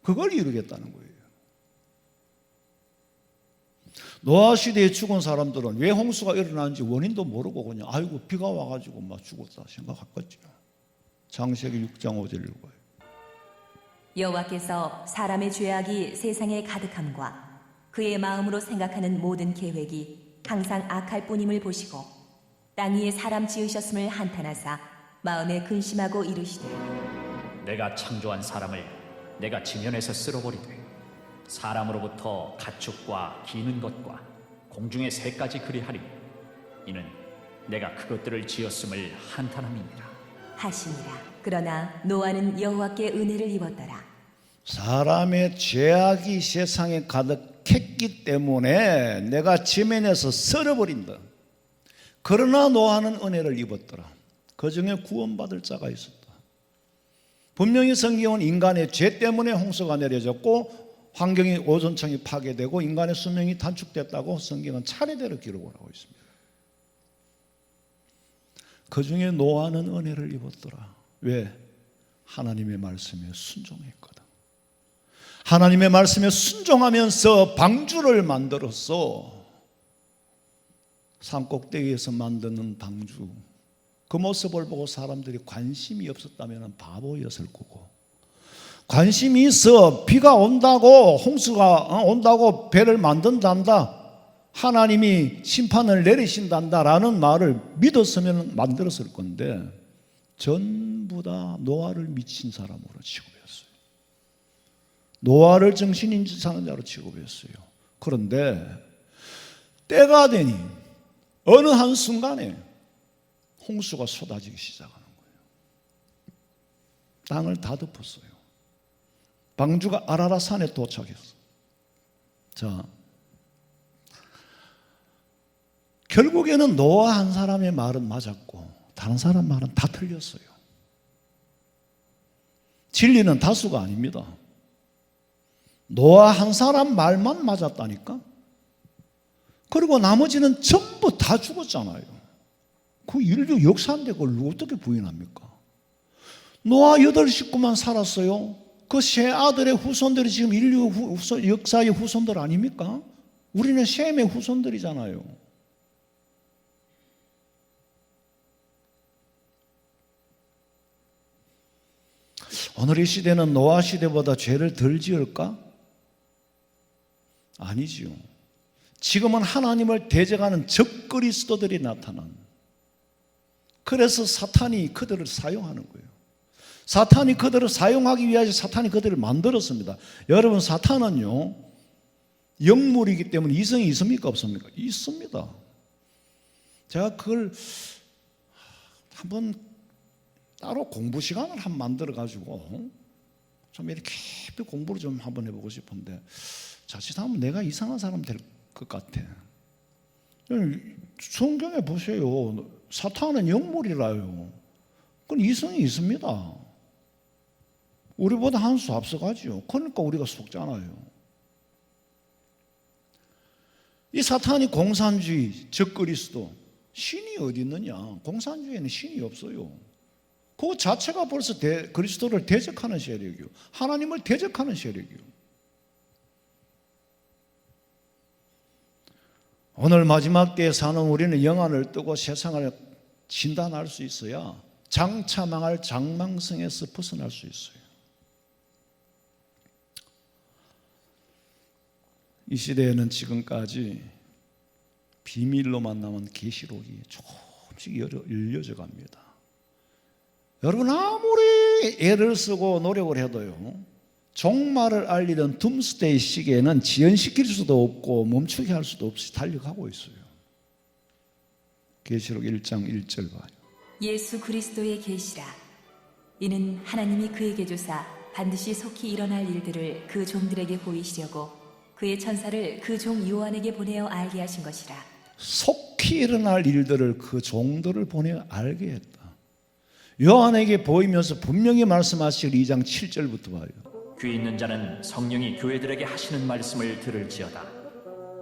그걸 이루겠다는 거예요. 노아 시대에 죽은 사람들은 왜 홍수가 일어나는지 원인도 모르고 그냥 아이고 비가 와가지고 막 죽었다 생각했겠죠. 창세기 6장 5절 읽어요. 여호와께서 사람의 죄악이 세상에 가득함과 그의 마음으로 생각하는 모든 계획이 항상 악할 뿐임을 보시고 땅 위에 사람 지으셨음을 한탄하사 마음에 근심하고 이르시되 내가 창조한 사람을 내가 지면에서 쓸어버리되 사람으로부터 가축과 기는 것과 공중의 새까지 그리하리. 이는 내가 그것들을 지었음을 한탄함이니라 하시니라. 그러나 노아는 여호와께 은혜를 입었더라. 사람의 죄악이 세상에 가득했기 때문에 내가 지면에서 썰어버린다. 그러나 노아는 은혜를 입었더라. 그 중에 구원받을 자가 있었다. 분명히 성경은 인간의 죄 때문에 홍수가 내려졌고 환경이 오존층이 파괴되고 인간의 수명이 단축됐다고 성경은 차례대로 기록을 하고 있습니다. 그 중에 노아는 은혜를 입었더라. 왜? 하나님의 말씀에 순종했거든. 하나님의 말씀에 순종하면서 방주를 만들었어. 산꼭대기에서 만드는 방주. 그 모습을 보고 사람들이 관심이 없었다면 바보였을 거고, 관심이 있어 비가 온다고 홍수가 온다고 배를 만든단다, 하나님이 심판을 내리신단다라는 말을 믿었으면 만들었을 건데 전부 다 노아를 미친 사람으로 취급했어요. 노아를 정신인지상자로 취급했어요. 그런데 때가 되니 어느 한순간에 홍수가 쏟아지기 시작하는 거예요. 땅을 다 덮었어요. 방주가 아라라산에 도착했어. 자, 결국에는 노아 한 사람의 말은 맞았고 다른 사람 말은 다 틀렸어요. 진리는 다수가 아닙니다. 노아 한 사람 말만 맞았다니까. 그리고 나머지는 전부 다 죽었잖아요. 그 인류 역사인데 그걸 어떻게 부인합니까? 노아 8식구만 살았어요. 그 세 아들의 후손들이 지금 인류 역사의 후손들 아닙니까? 우리는 셈의 후손들이잖아요. 오늘 이 시대는 노아 시대보다 죄를 덜 지을까? 아니지요. 지금은 하나님을 대적하는 적그리스도들이 나타난, 그래서 사탄이 그들을 사용하는 거예요. 사탄이 그들을 사용하기 위해서 사탄이 그들을 만들었습니다. 여러분, 사탄은요, 영물이기 때문에 이성이 있습니까? 없습니까? 있습니다. 제가 그걸 한번 따로 공부 시간을 한번 만들어 가지고 좀 이렇게 깊이 공부를 좀 한번 해보고 싶은데, 자칫하면 내가 이상한 사람 될 것 같아. 성경에 보세요. 사탄은 영물이라요. 그건 이성이 있습니다. 우리보다 한 수 앞서가죠. 그러니까 우리가 속잖아요. 이 사탄이 공산주의, 적그리스도, 신이 어디 있느냐? 공산주의에는 신이 없어요. 그 자체가 벌써 그리스도를 대적하는 세력이요, 하나님을 대적하는 세력이요. 오늘 마지막 때에 사는 우리는 영안을 뜨고 세상을 진단할 수 있어야 장차 망할 장망성에서 벗어날 수 있어요. 이 시대에는 지금까지 비밀로만 남은 계시록이 조금씩 열려져 갑니다. 여러분, 아무리 애를 쓰고 노력을 해도요, 종말을 알리던 둠스데이 시계는 지연시킬 수도 없고 멈추게 할 수도 없이 달려가고 있어요. 계시록 1장 1절 봐요. 예수 그리스도의 계시라. 이는 하나님이 그에게 주사 반드시 속히 일어날 일들을 그 종들에게 보이시려고 그의 천사를 그 종 요한에게 보내어 알게 하신 것이라. 속히 일어날 일들을 그 종들을 보내어 알게 했다. 요한에게 보이면서 분명히 말씀하실 2장 7절부터 봐요. 귀 있는 자는 성령이 교회들에게 하시는 말씀을 들을지어다.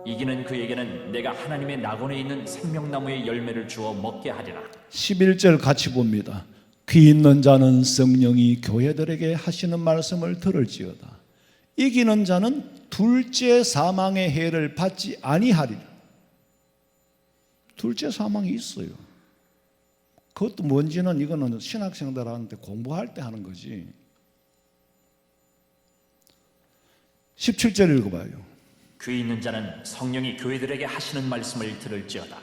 이기는 그에게는 내가 하나님의 낙원에 있는 생명나무의 열매를 주어 먹게 하리라. 11절 같이 봅니다. 귀 있는 자는 성령이 교회들에게 하시는 말씀을 들을지어다. 이기는 자는 둘째 사망의 해를 받지 아니하리라. 둘째 사망이 있어요. 그것도 뭔지는 이거는 신학생들한테 공부할 때 하는 거지. 17절 읽어봐요. 귀 있는 자는 성령이 교회들에게 하시는 말씀을 들을지어다.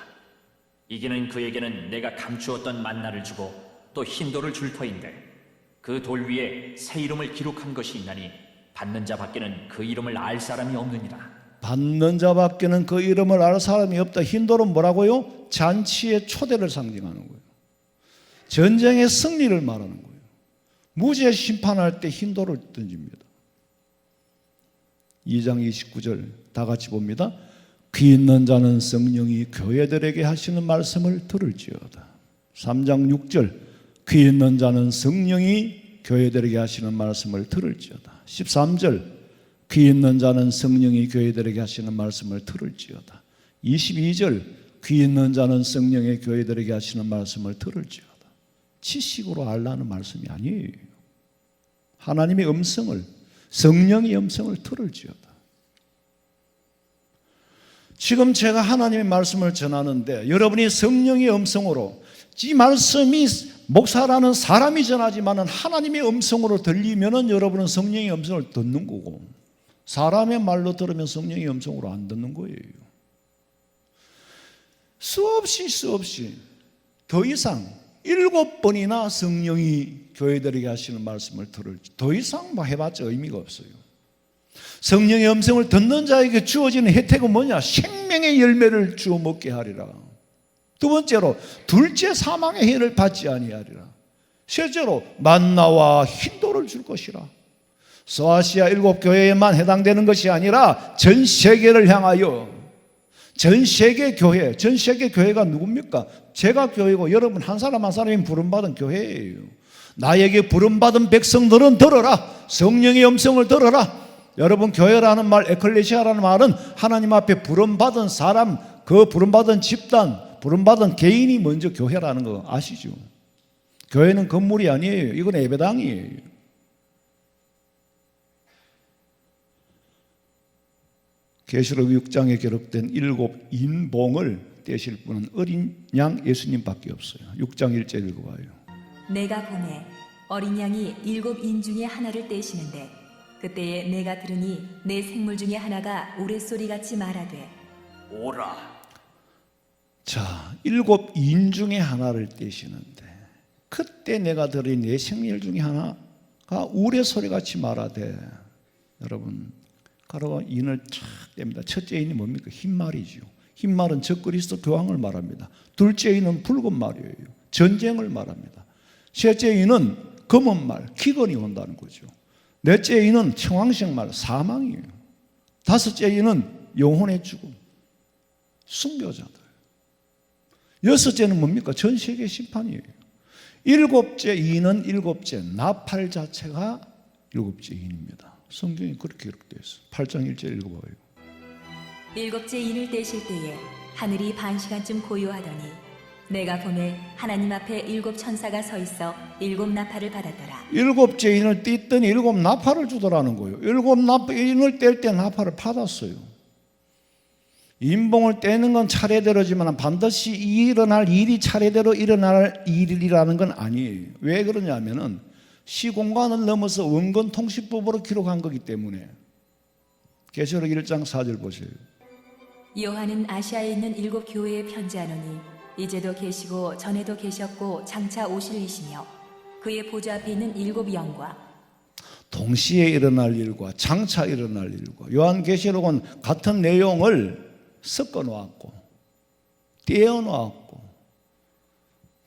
이기는 그에게는 내가 감추었던 만나를 주고 또 흰 돌을 줄 터인데 그 돌 위에 새 이름을 기록한 것이 있나니 받는 자 밖에는 그 이름을 알 사람이 없느니라. 받는 자밖에는 그 이름을 알 사람이 없다. 흰 돌은 뭐라고요? 잔치의 초대를 상징하는 거예요. 전쟁의 승리를 말하는 거예요. 무죄 심판할 때 흰 돌을 던집니다. 2장 29절 다 같이 봅니다. 귀 있는 자는 성령이 교회들에게 하시는 말씀을 들을지어다. 3장 6절 귀 있는 자는 성령이 교회들에게 하시는 말씀을 들을지어다. 13절 귀 있는 자는 성령이 교회들에게 하시는 말씀을 들을지어다. 22절 귀 있는 자는 성령의 교회들에게 하시는 말씀을 들을지어다. 지식으로 알라는 말씀이 아니에요. 하나님의 음성을, 성령의 음성을 들을지어다. 지금 제가 하나님의 말씀을 전하는데 여러분이 성령의 음성으로, 이 말씀이 목사라는 사람이 전하지만은 하나님의 음성으로 들리면은 여러분은 성령의 음성을 듣는 거고, 사람의 말로 들으면 성령의 음성으로 안 듣는 거예요. 수없이 더 이상 7번이나 성령이 교회들에게 하시는 말씀을 들을지, 더 이상 해봤자 의미가 없어요. 성령의 음성을 듣는 자에게 주어지는 혜택은 뭐냐? 생명의 열매를 주어 먹게 하리라. 두 번째로 둘째 사망의 해를 받지 아니하리라. 셋째로 만나와 흰돌을 줄 것이라. 소아시아 7교회에만 해당되는 것이 아니라 전 세계를 향하여, 전 세계 교회, 전 세계 교회가 누굽니까? 제가 교회고 여러분 한 사람 한 사람이 부름받은 교회예요. 나에게 부름받은 백성들은 들어라. 성령의 음성을 들어라. 여러분, 교회라는 말, 에클레시아라는 말은 하나님 앞에 부름받은 사람, 그 부름받은 집단, 부름받은 개인이 먼저 교회라는 거 아시죠? 교회는 건물이 아니에요. 이건 예배당이에요. 계시록 6장에 기록된 7 인봉을 떼실 분은 어린 양 예수님밖에 없어요. 6장 1절 읽어봐요. 내가 보매 어린 양이 7인 중에 하나를 떼시는데 그때에 내가 들으니 내 생물 중에 하나가 우레소리같이 말하되 오라. 자, 7인 중에 하나를 떼시는데 그때 내가 들은 내 생일 중에 하나가 우레소리같이 말하되, 여러분 가로가 인을 착 뗍니다. 첫째 인이 뭡니까? 흰말이죠. 흰말은 적그리스도 교황을 말합니다. 둘째 인은 붉은 말이에요. 전쟁을 말합니다. 셋째 인은 검은 말, 기근이 온다는 거죠. 넷째 인은 청황색 말, 사망이에요. 다섯째 인은 영혼의 죽음, 순교자들. 여섯째는 뭡니까? 전 세계 심판이에요. 일곱째 인은 일곱째 나팔 자체가 일곱째 인입니다. 성경이 그렇게 기록되어 있어요. 8장 1절 읽어봐요. 일곱째 인을 떼실 때에 하늘이 반시간쯤 고요하더니 내가 보매 하나님 앞에 7 천사가 서 있어 7 나팔을 받았더라. 일곱째 인을 띠더니 7 나팔을 주더라는 거예요. 7 인을 뗄 때 나팔을 받았어요. 인봉을 떼는 건 차례대로지만 반드시 일어날 일이 차례대로 일어날 일이라는 건 아니에요. 왜 그러냐면은 시공간을 넘어서 원건 통시법으로 기록한 거기 때문에. 계시록 1장 4절 보세요. 요한은 아시아에 있는 7 교회에 편지하노니 이제도 계시고 전에도 계셨고 장차 오실 이시며 그의 보좌 앞에 있는 7 영과 동시에 일어날 일과 장차 일어날 일과. 요한계시록은 같은 내용을 섞어 놓았고 떼어 놓았고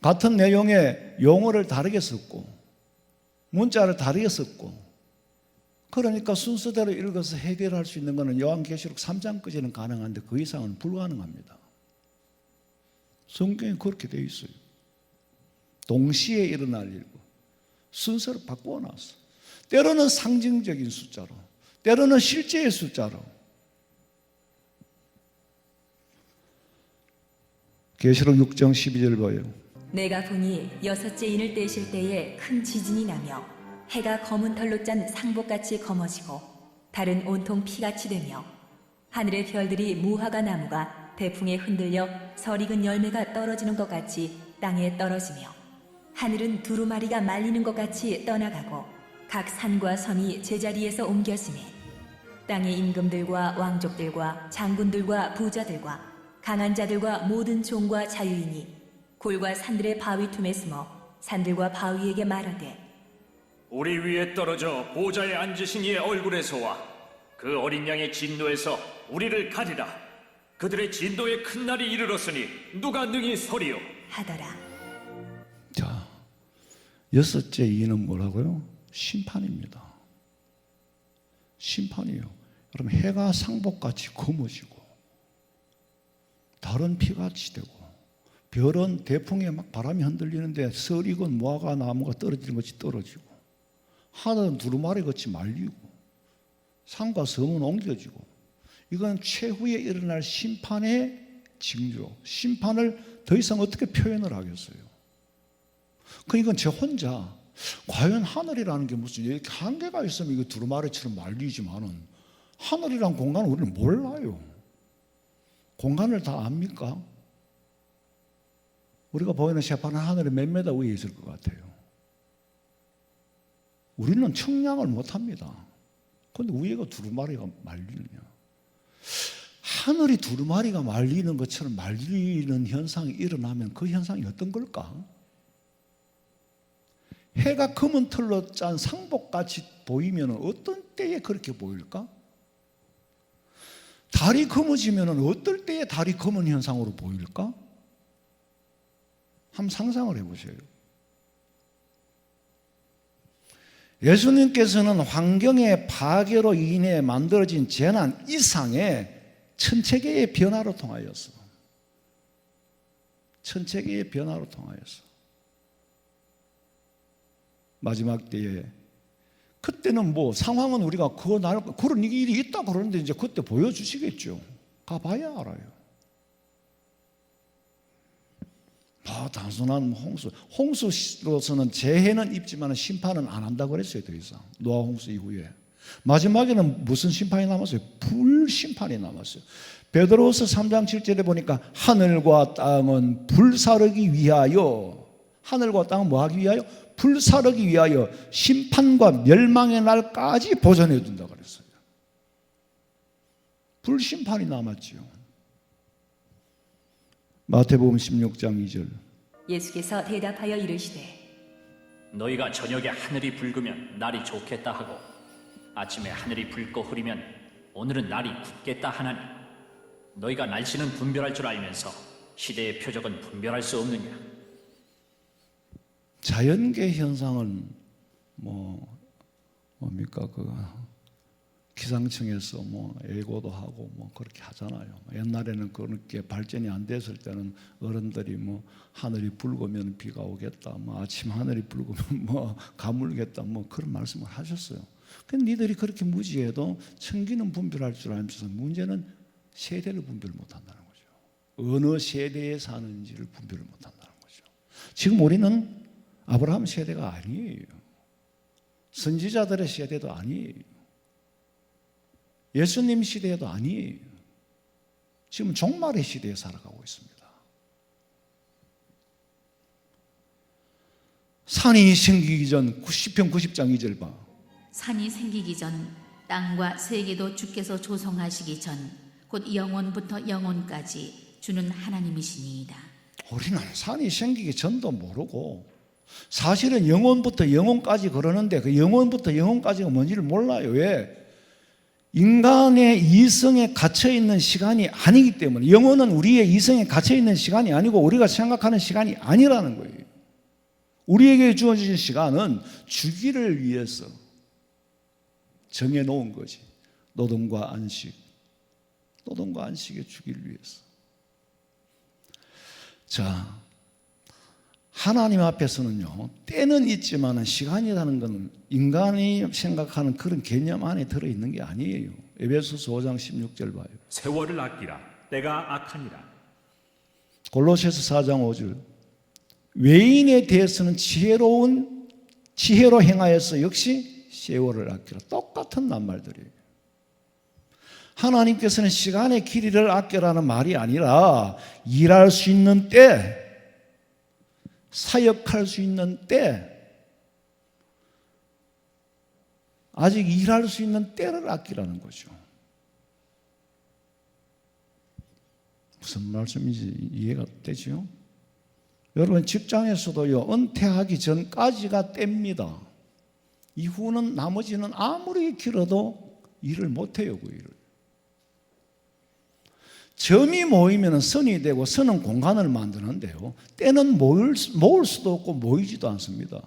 같은 내용의 용어를 다르게 썼고 문자를 다르게 썼고, 그러니까 순서대로 읽어서 해결할 수 있는 것은 요한계시록 3장까지는 가능한데 그 이상은 불가능합니다. 성경에 그렇게 되어 있어요. 동시에 일어날 일과 순서를 바꾸어 놨어. 때로는 상징적인 숫자로, 때로는 실제의 숫자로. 계시록 6장 12절 봐요. 내가 보니 6째 인을 떼실 때에 큰 지진이 나며 해가 검은 털로 짠 상복같이 검어지고 달은 온통 피같이 되며 하늘의 별들이 무화과 나무가 대풍에 흔들려 설익은 열매가 떨어지는 것 같이 땅에 떨어지며 하늘은 두루마리가 말리는 것 같이 떠나가고 각 산과 섬이 제자리에서 옮겨지매 땅의 임금들과 왕족들과 장군들과 부자들과 강한 자들과 모든 종과 자유인이 굴과 산들의 바위 틈에 숨어 산들과 바위에게 말하되 우리 위에 떨어져 보좌에 앉으신 이의 얼굴에서와 그 어린 양의 진노에서 우리를 가리라. 그들의 진노의 큰 날이 이르렀으니 누가 능히 서리요 하더라. 자, 여섯째 이는 뭐라고요? 심판입니다. 심판이에요. 여러분, 해가 상복같이 검어지고 달은 피같이 되고 별은 대풍에 막 바람이 흔들리는데 설익은 무화과 나무가 떨어지는 것이 떨어지고 하늘은 두루마리 같이 말리고 산과 섬은 옮겨지고, 이건 최후에 일어날 심판의 징조, 심판을 더 이상 어떻게 표현을 하겠어요? 그러니까 저 혼자 과연 하늘이라는 게 무슨 이렇게 한계가 있으면 이거 두루마리처럼 말리지만은 하늘이란 공간은 우리는 몰라요. 공간을 다 압니까? 우리가 보이는 새파란 하늘이 몇 메다 위에 있을 것 같아요. 우리는 청량을 못합니다. 그런데 위에가 두루마리가 말리느냐? 하늘이 두루마리가 말리는 것처럼 말리는 현상이 일어나면 그 현상이 어떤 걸까? 해가 검은 털로 짠 상복같이 보이면 어떤 때에 그렇게 보일까? 달이 검어지면 어떨 때에 달이 검은 현상으로 보일까? 한번 상상을 해보세요. 예수님께서는 환경의 파괴로 인해 만들어진 재난 이상의 천체계의 변화로 통하여서, 천체계의 변화로 통하여서 마지막 때에, 그때는 뭐 상황은 우리가 그런 일이 있다 그러는데 이제 그때 보여주시겠죠. 가봐야 알아요. 단순한 홍수로서는 재해는 있지만 심판은 안 한다고 그랬어요. 더 이상 노아 홍수 이후에 마지막에는 무슨 심판이 남았어요? 불심판이 남았어요. 베드로후서 3장 7절에 보니까 하늘과 땅은 불사르기 위하여, 하늘과 땅은 뭐 하기 위하여? 불사르기 위하여 심판과 멸망의 날까지 보존해 둔다 그랬어요. 불심판이 남았지요. 마태복음 16장 2절. 예수께서 대답하여 이르시되 너희가 저녁에 하늘이 붉으면 날이 좋겠다 하고 아침에 하늘이 붉고 흐리면 오늘은 날이 굳겠다 하나니 너희가 날씨는 분별할 줄 알면서 시대의 표적은 분별할 수 없느냐. 자연계 현상은 뭡니까 기상청에서 예고도 하고 그렇게 하잖아요. 옛날에는 그렇게 발전이 안 됐을 때는 어른들이 하늘이 붉으면 비가 오겠다, 아침 하늘이 붉으면 가물겠다, 그런 말씀을 하셨어요. 근데 니들이 그렇게 무지해도 천기는 분별할 줄 알면서 문제는 세대를 분별 못한다는 거죠. 어느 세대에 사는지를 분별을 못한다는 거죠. 지금 우리는 아브라함 세대가 아니에요. 선지자들의 세대도 아니에요. 예수님 시대에도 아니에요. 지금 종말의 시대에 살아가고 있습니다. 산이 생기기 전 시편 90장 2절 봐. 산이 생기기 전 땅과 세계도 주께서 조성하시기 전 곧 영원부터 영원까지 주는 하나님이시니이다. 우리는 산이 생기기 전도 모르고 사실은 영원부터 영원까지 그러는데 그 영원부터 영원까지가 뭔지를 몰라요. 왜? 인간의 이성에 갇혀있는 시간이 아니기 때문에. 영혼은 우리의 이성에 갇혀있는 시간이 아니고 우리가 생각하는 시간이 아니라는 거예요. 우리에게 주어진 시간은 주기를 위해서 정해놓은 거지. 노동과 안식의 주기를 위해서. 자, 하나님 앞에서는요, 때는 있지만 시간이라는 것은 인간이 생각하는 그런 개념 안에 들어있는 게 아니에요. 에베소서 5장 16절 봐요. 세월을 아끼라. 때가 악하니라. 골로새서 4장 5절. 외인에 대해서는 지혜로 행하여서 역시 세월을 아끼라. 똑같은 낱말들이에요. 하나님께서는 시간의 길이를 아껴라는 말이 아니라 일할 수 있는 때, 사역할 수 있는 때, 아직 일할 수 있는 때를 아끼라는 거죠. 무슨 말씀인지 이해가 되죠? 여러분 직장에서도요, 은퇴하기 전까지가 때입니다. 이후는 나머지는 아무리 길어도 일을 못해요. 그 일을. 점이 모이면 선이 되고 선은 공간을 만드는데요, 때는 모을 수도 없고 모이지도 않습니다.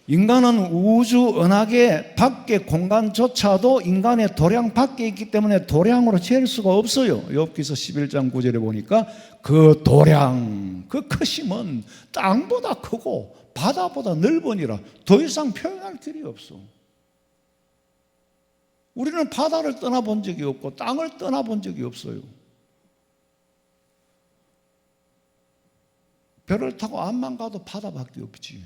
인간은 우주 은하계 밖의 공간조차도 인간의 도량 밖에 있기 때문에 도량으로 잴 수가 없어요. 욥기서 11장 9절에 보니까 그 도량, 그 크심은 땅보다 크고 바다보다 넓으니라. 더 이상 표현할 길이 없어. 우리는 바다를 떠나본 적이 없고 땅을 떠나본 적이 없어요. 별을 타고 암만 가도 바다밖에 없지.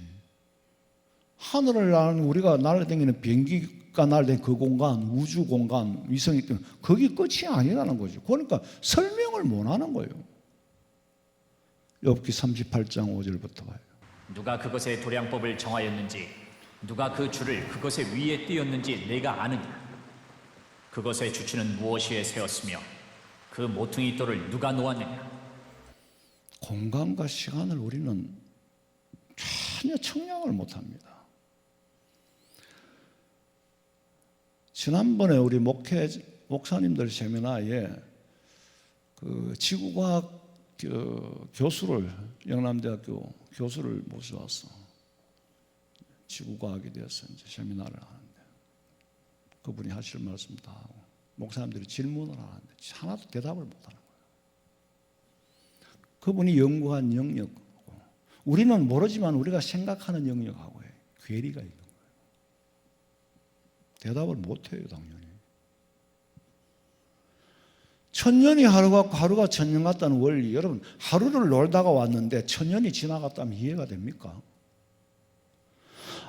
하늘을 나는 우리가 날아다니는 비행기가 날아다니는 그 공간, 우주 공간, 위성이 때문에 거기 끝이 아니라는 거죠. 그러니까 설명을 못 하는 거예요. 욥기 38장 5절부터 봐요. 누가 그것의 도량법을 정하였는지, 누가 그 줄을 그것의 위에 띄었는지 내가 아느냐. 그것의 주추는 무엇이에 세웠으며 그 모퉁이 돌을 누가 놓았느냐. 공간과 시간을 우리는 전혀 청량을 못합니다. 지난번에 우리 목사님들 세미나에 그 지구과학 교수를, 영남대학교 교수를 모셔왔어. 지구과학에 대해서 이제 세미나를 하는데 그분이 하실 말씀 다 하고 목사님들이 질문을 하는데 하나도 대답을 못 하는 거예요. 그분이 연구한 영역하고 우리는 모르지만 우리가 생각하는 영역하고의 괴리가 있는 거예요. 대답을 못 해요, 당연히. 천년이 하루 같고 하루가 천년 같다는 원리, 여러분 하루를 놀다가 왔는데 천년이 지나갔다면 이해가 됩니까?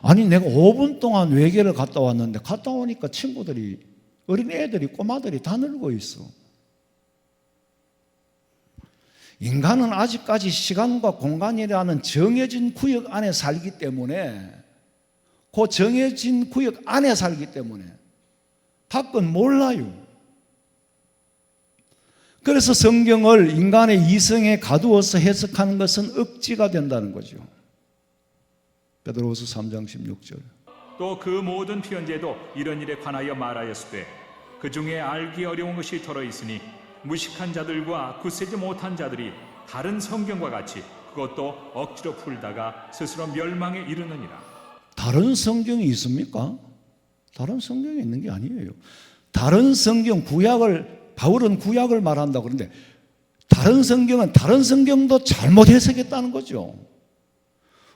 아니 내가 5분 동안 외계를 갔다 왔는데 갔다 오니까 친구들이, 어린애들이, 꼬마들이 다 늙어 있어. 인간은 아직까지 시간과 공간이라는 정해진 구역 안에 살기 때문에, 그 정해진 구역 안에 살기 때문에 밖은 몰라요. 그래서 성경을 인간의 이성에 가두어서 해석하는 것은 억지가 된다는 거죠. 베드로후서 3장 16절. 또 그 모든 편지에도 이런 일에 관하여 말하였으되 그 중에 알기 어려운 것이 더러 있으니 무식한 자들과 굳세지 못한 자들이 다른 성경과 같이 그것도 억지로 풀다가 스스로 멸망에 이르느니라. 다른 성경이 있습니까? 다른 성경이 있는 게 아니에요. 다른 성경, 바울은 구약을 말한다고 그러는데 다른 성경은 다른 성경도 잘못 해석했다는 거죠.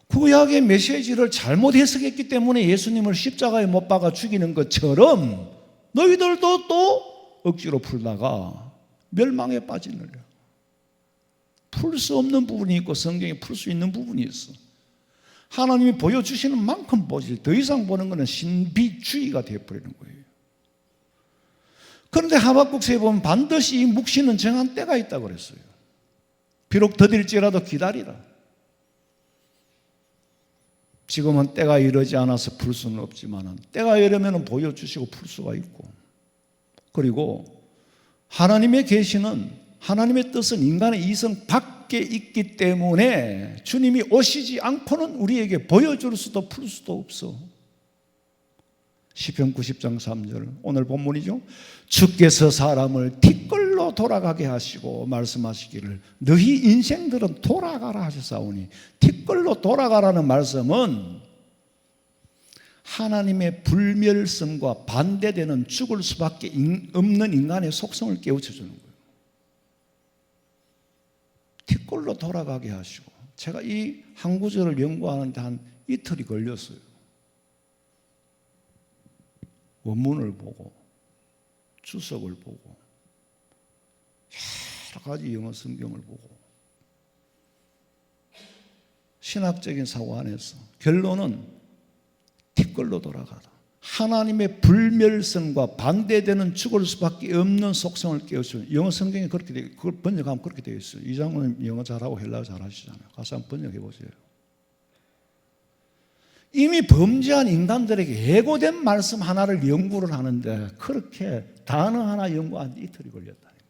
구약의 메시지를 잘못 해석했기 때문에 예수님을 십자가에 못 박아 죽이는 것처럼 너희들도 또 억지로 풀다가 멸망에 빠지느라. 풀 수 없는 부분이 있고 성경에 풀 수 있는 부분이 있어. 하나님이 보여주시는 만큼 보지 더 이상 보는 것은 신비주의가 되어버리는 거예요. 그런데 하박국서에 보면 반드시 이 묵시는 정한 때가 있다고 그랬어요. 비록 더딜지라도 기다리라. 지금은 때가 이르지 않아서 풀 수는 없지만 때가 이르면 보여주시고 풀 수가 있고, 그리고 하나님의 계시는, 하나님의 뜻은 인간의 이성 밖에 있기 때문에 주님이 오시지 않고는 우리에게 보여줄 수도 풀 수도 없어. 시편 90장 3절 오늘 본문이죠. 주께서 사람을 티끌로 돌아가게 하시고 말씀하시기를 너희 인생들은 돌아가라 하셨사오니, 티끌로 돌아가라는 말씀은 하나님의 불멸성과 반대되는 죽을 수밖에 없는 인간의 속성을 깨우쳐주는 거예요. 티끌로 돌아가게 하시고, 제가 이 한 구절을 연구하는데 한 이틀이 걸렸어요. 원문을 보고 주석을 보고 여러 가지 영어 성경을 보고 신학적인 사고 안에서 결론은 티끌로 돌아가라. 하나님의 불멸성과 반대되는 죽을 수밖에 없는 속성을 깨우쳐. 영어 성경이 그렇게 되어, 그걸 번역하면 그렇게 되어 있어요. 이 장로님 영어 잘하고 헬라어 잘하시잖아요. 가서 한번 번역해 보세요. 이미 범죄한 인간들에게 예고된 말씀 하나를 연구를 하는데 그렇게 단어 하나 연구하는데 이틀이 걸렸다니까.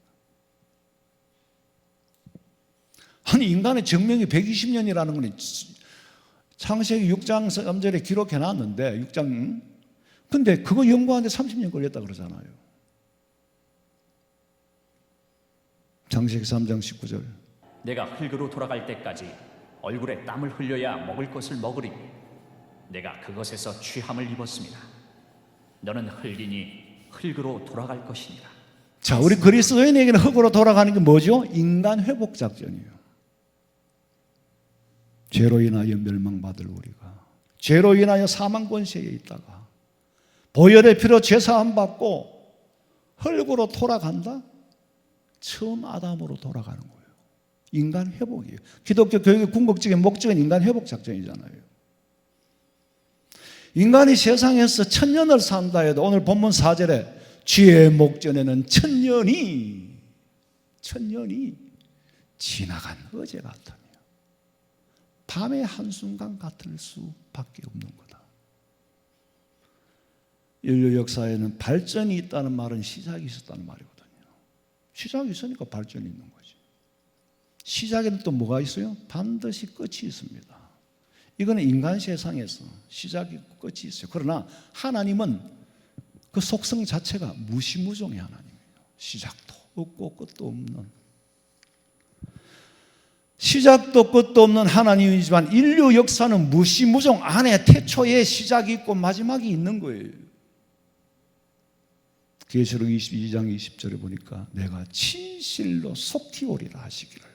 아니, 인간의 정명이 120년이라는 건 창세기 6장 3절에 기록해 놨는데 6장, 근데 그거 연구하는데 30년 걸렸다 그러잖아요. 창세기 3장 19절. 내가 흙으로 돌아갈 때까지 얼굴에 땀을 흘려야 먹을 것을 먹으리니 내가 그것에서 취함을 입었습니다. 너는 흙이니 흙으로 돌아갈 것이니라. 자, 우리 그리스도인에게는 흙으로 돌아가는 게 뭐죠? 인간 회복 작전이에요. 죄로 인하여 멸망받을 우리가, 죄로 인하여 사망 권세에 있다가 보혈의 피로 죄사함 받고 흙으로 돌아간다? 처음 아담으로 돌아가는 거예요. 인간 회복이에요. 기독교 교육의 궁극적인 목적은 인간 회복 작전이잖아요. 인간이 세상에서 1000년을 산다 해도 오늘 본문 4절에 주의 목전에는 1000년이 지나간 어제 같으며 밤의 한순간 같을 수밖에 없는 거다. 인류 역사에는 발전이 있다는 말은 시작이 있었다는 말이거든요. 시작이 있으니까 발전이 있는 거지. 시작에는 또 뭐가 있어요? 반드시 끝이 있습니다. 이거는 인간 세상에서 시작이 있고 끝이 있어요. 그러나 하나님은 그 속성 자체가 무시무종의 하나님이에요. 시작도 없고 끝도 없는, 시작도 끝도 없는 하나님이지만 인류 역사는 무시무종 안에 태초에 시작이 있고 마지막이 있는 거예요. 계시록 22장 20절에 보니까 내가 진실로 속히 오리라 하시기를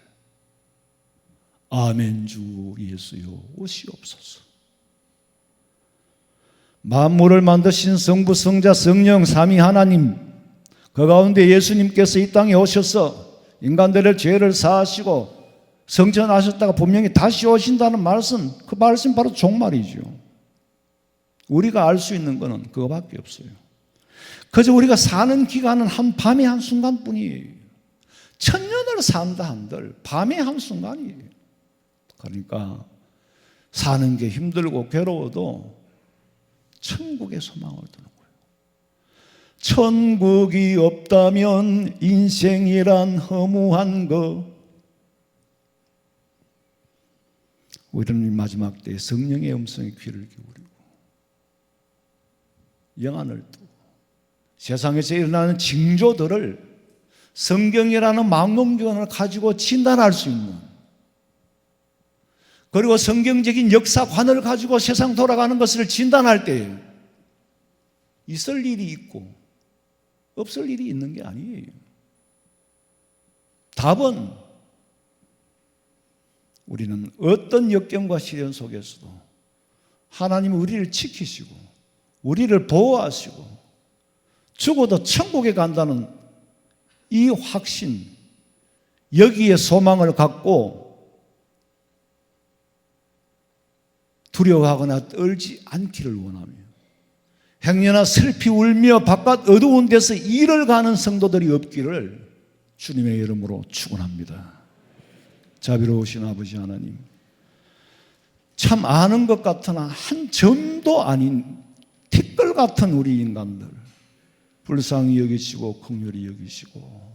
아멘 주 예수여 오시옵소서. 만물을 만드신 성부 성자 성령 삼위 하나님, 그 가운데 예수님께서 이 땅에 오셔서 인간들의 죄를 사하시고 성천하셨다가 분명히 다시 오신다는 말씀, 그 말씀 바로 종말이죠. 우리가 알 수 있는 것은 그거밖에 없어요. 그저 우리가 사는 기간은 한 밤의 한순간뿐이에요. 1000년을 산다 한들 밤의 한순간이에요. 그러니까 사는 게 힘들고 괴로워도 천국의 소망을 두는 거예요. 천국이 없다면 인생이란 허무한 것. 우리는 마지막 때에 성령의 음성에 귀를 기울이고 영안을 두고 세상에서 일어나는 징조들을 성경이라는 망원경을 가지고 진단할 수 있는, 그리고 성경적인 역사관을 가지고 세상 돌아가는 것을 진단할 때 있을 일이 있고 없을 일이 있는 게 아니에요. 답은 우리는 어떤 역경과 시련 속에서도 하나님이 우리를 지키시고 우리를 보호하시고 죽어도 천국에 간다는 이 확신, 여기에 소망을 갖고 두려워하거나 떨지 않기를 원하며, 행여나 슬피 울며 바깥 어두운 데서 일을 가는 성도들이 없기를 주님의 이름으로 축원합니다. 자비로우신 아버지 하나님, 참 아는 것 같으나 한 점도 아닌 티끌 같은 우리 인간들 불쌍히 여기시고 긍휼히 여기시고,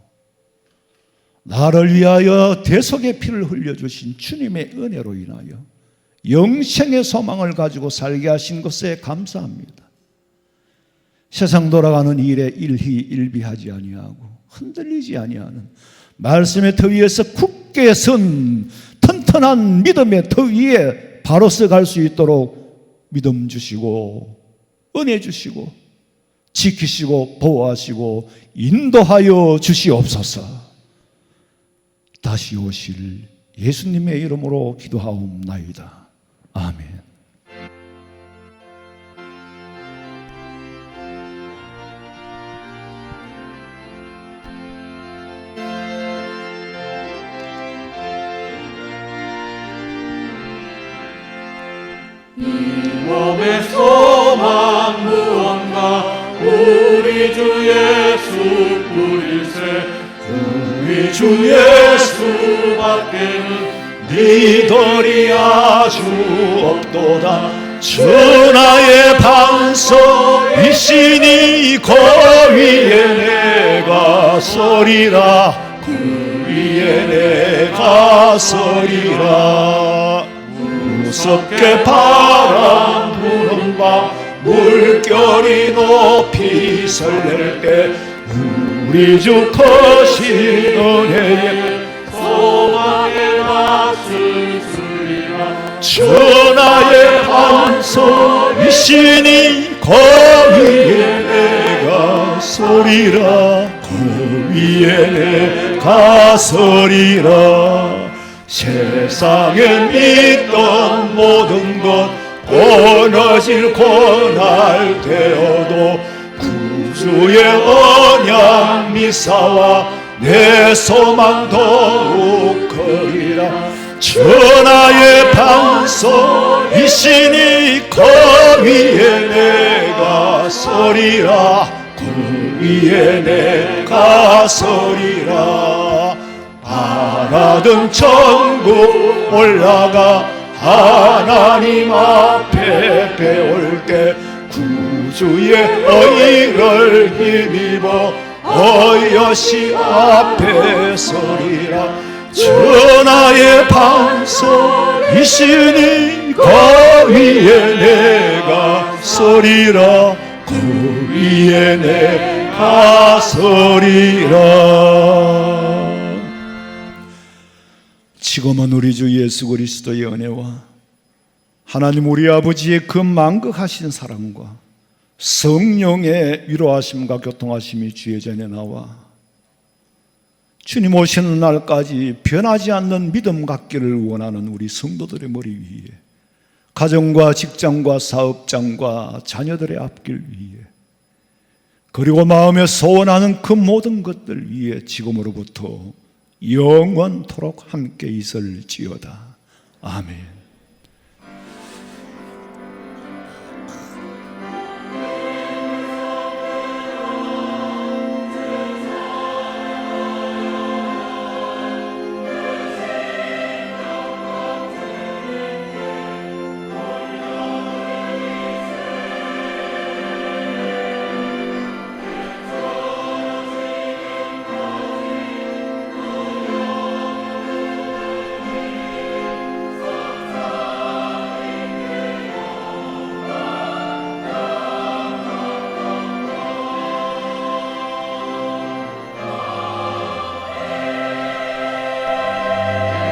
나를 위하여 대속의 피를 흘려주신 주님의 은혜로 인하여 영생의 소망을 가지고 살게 하신 것에 감사합니다. 세상 돌아가는 일에 일희일비하지 아니하고 흔들리지 아니하는 말씀의 터 위에서 굳게 선 튼튼한 믿음의 터 위에 바로 서갈 수 있도록 믿음 주시고 은혜 주시고 지키시고 보호하시고 인도하여 주시옵소서. 다시 오실 예수님의 이름으로 기도하옵나이다. 아멘. 몸의 소망 무언가 우리 주 예수 그리스도, 우리 주 예수밖에는 니들이 아주 없도다. 천하의 반석이시니 그 위에 내가 서리라. 그 위에 내가 서리라. 무섭게 바람 부는 밤 물결이 높이 설렐 때 우리 주 크신 은혜에 소망의 낯을 쓰리라. 천하의 반석이시니 그 위에 내가 서리라. 그 위에 내가 서리라. 세상에 믿던 모든 것 끊어질 고날 되어도 구주의 언약 미사와 내 소망 더욱 커리라. 천하의 반석이시니 그 위에 내가 서리라. 그 위에 내가 서리라. 바라던 천국 올라가 하나님 앞에 배울 때 구주의 의를 힘입어 어여시 앞에 서리라. 천하의 반석이시니 그 위에 내가 서리라. 그 위에 내가 서리라. 지금은 우리 주 예수 그리스도의 은혜와 하나님 우리 아버지의 그 만극하신 사랑과 성령의 위로하심과 교통하심이 주의 전에 나와 주님 오시는 날까지 변하지 않는 믿음 갖기를 원하는 우리 성도들의 머리 위에, 가정과 직장과 사업장과 자녀들의 앞길 위에, 그리고 마음에 소원하는 그 모든 것들 위에 지금으로부터 영원토록 함께 있을지어다. 아멘.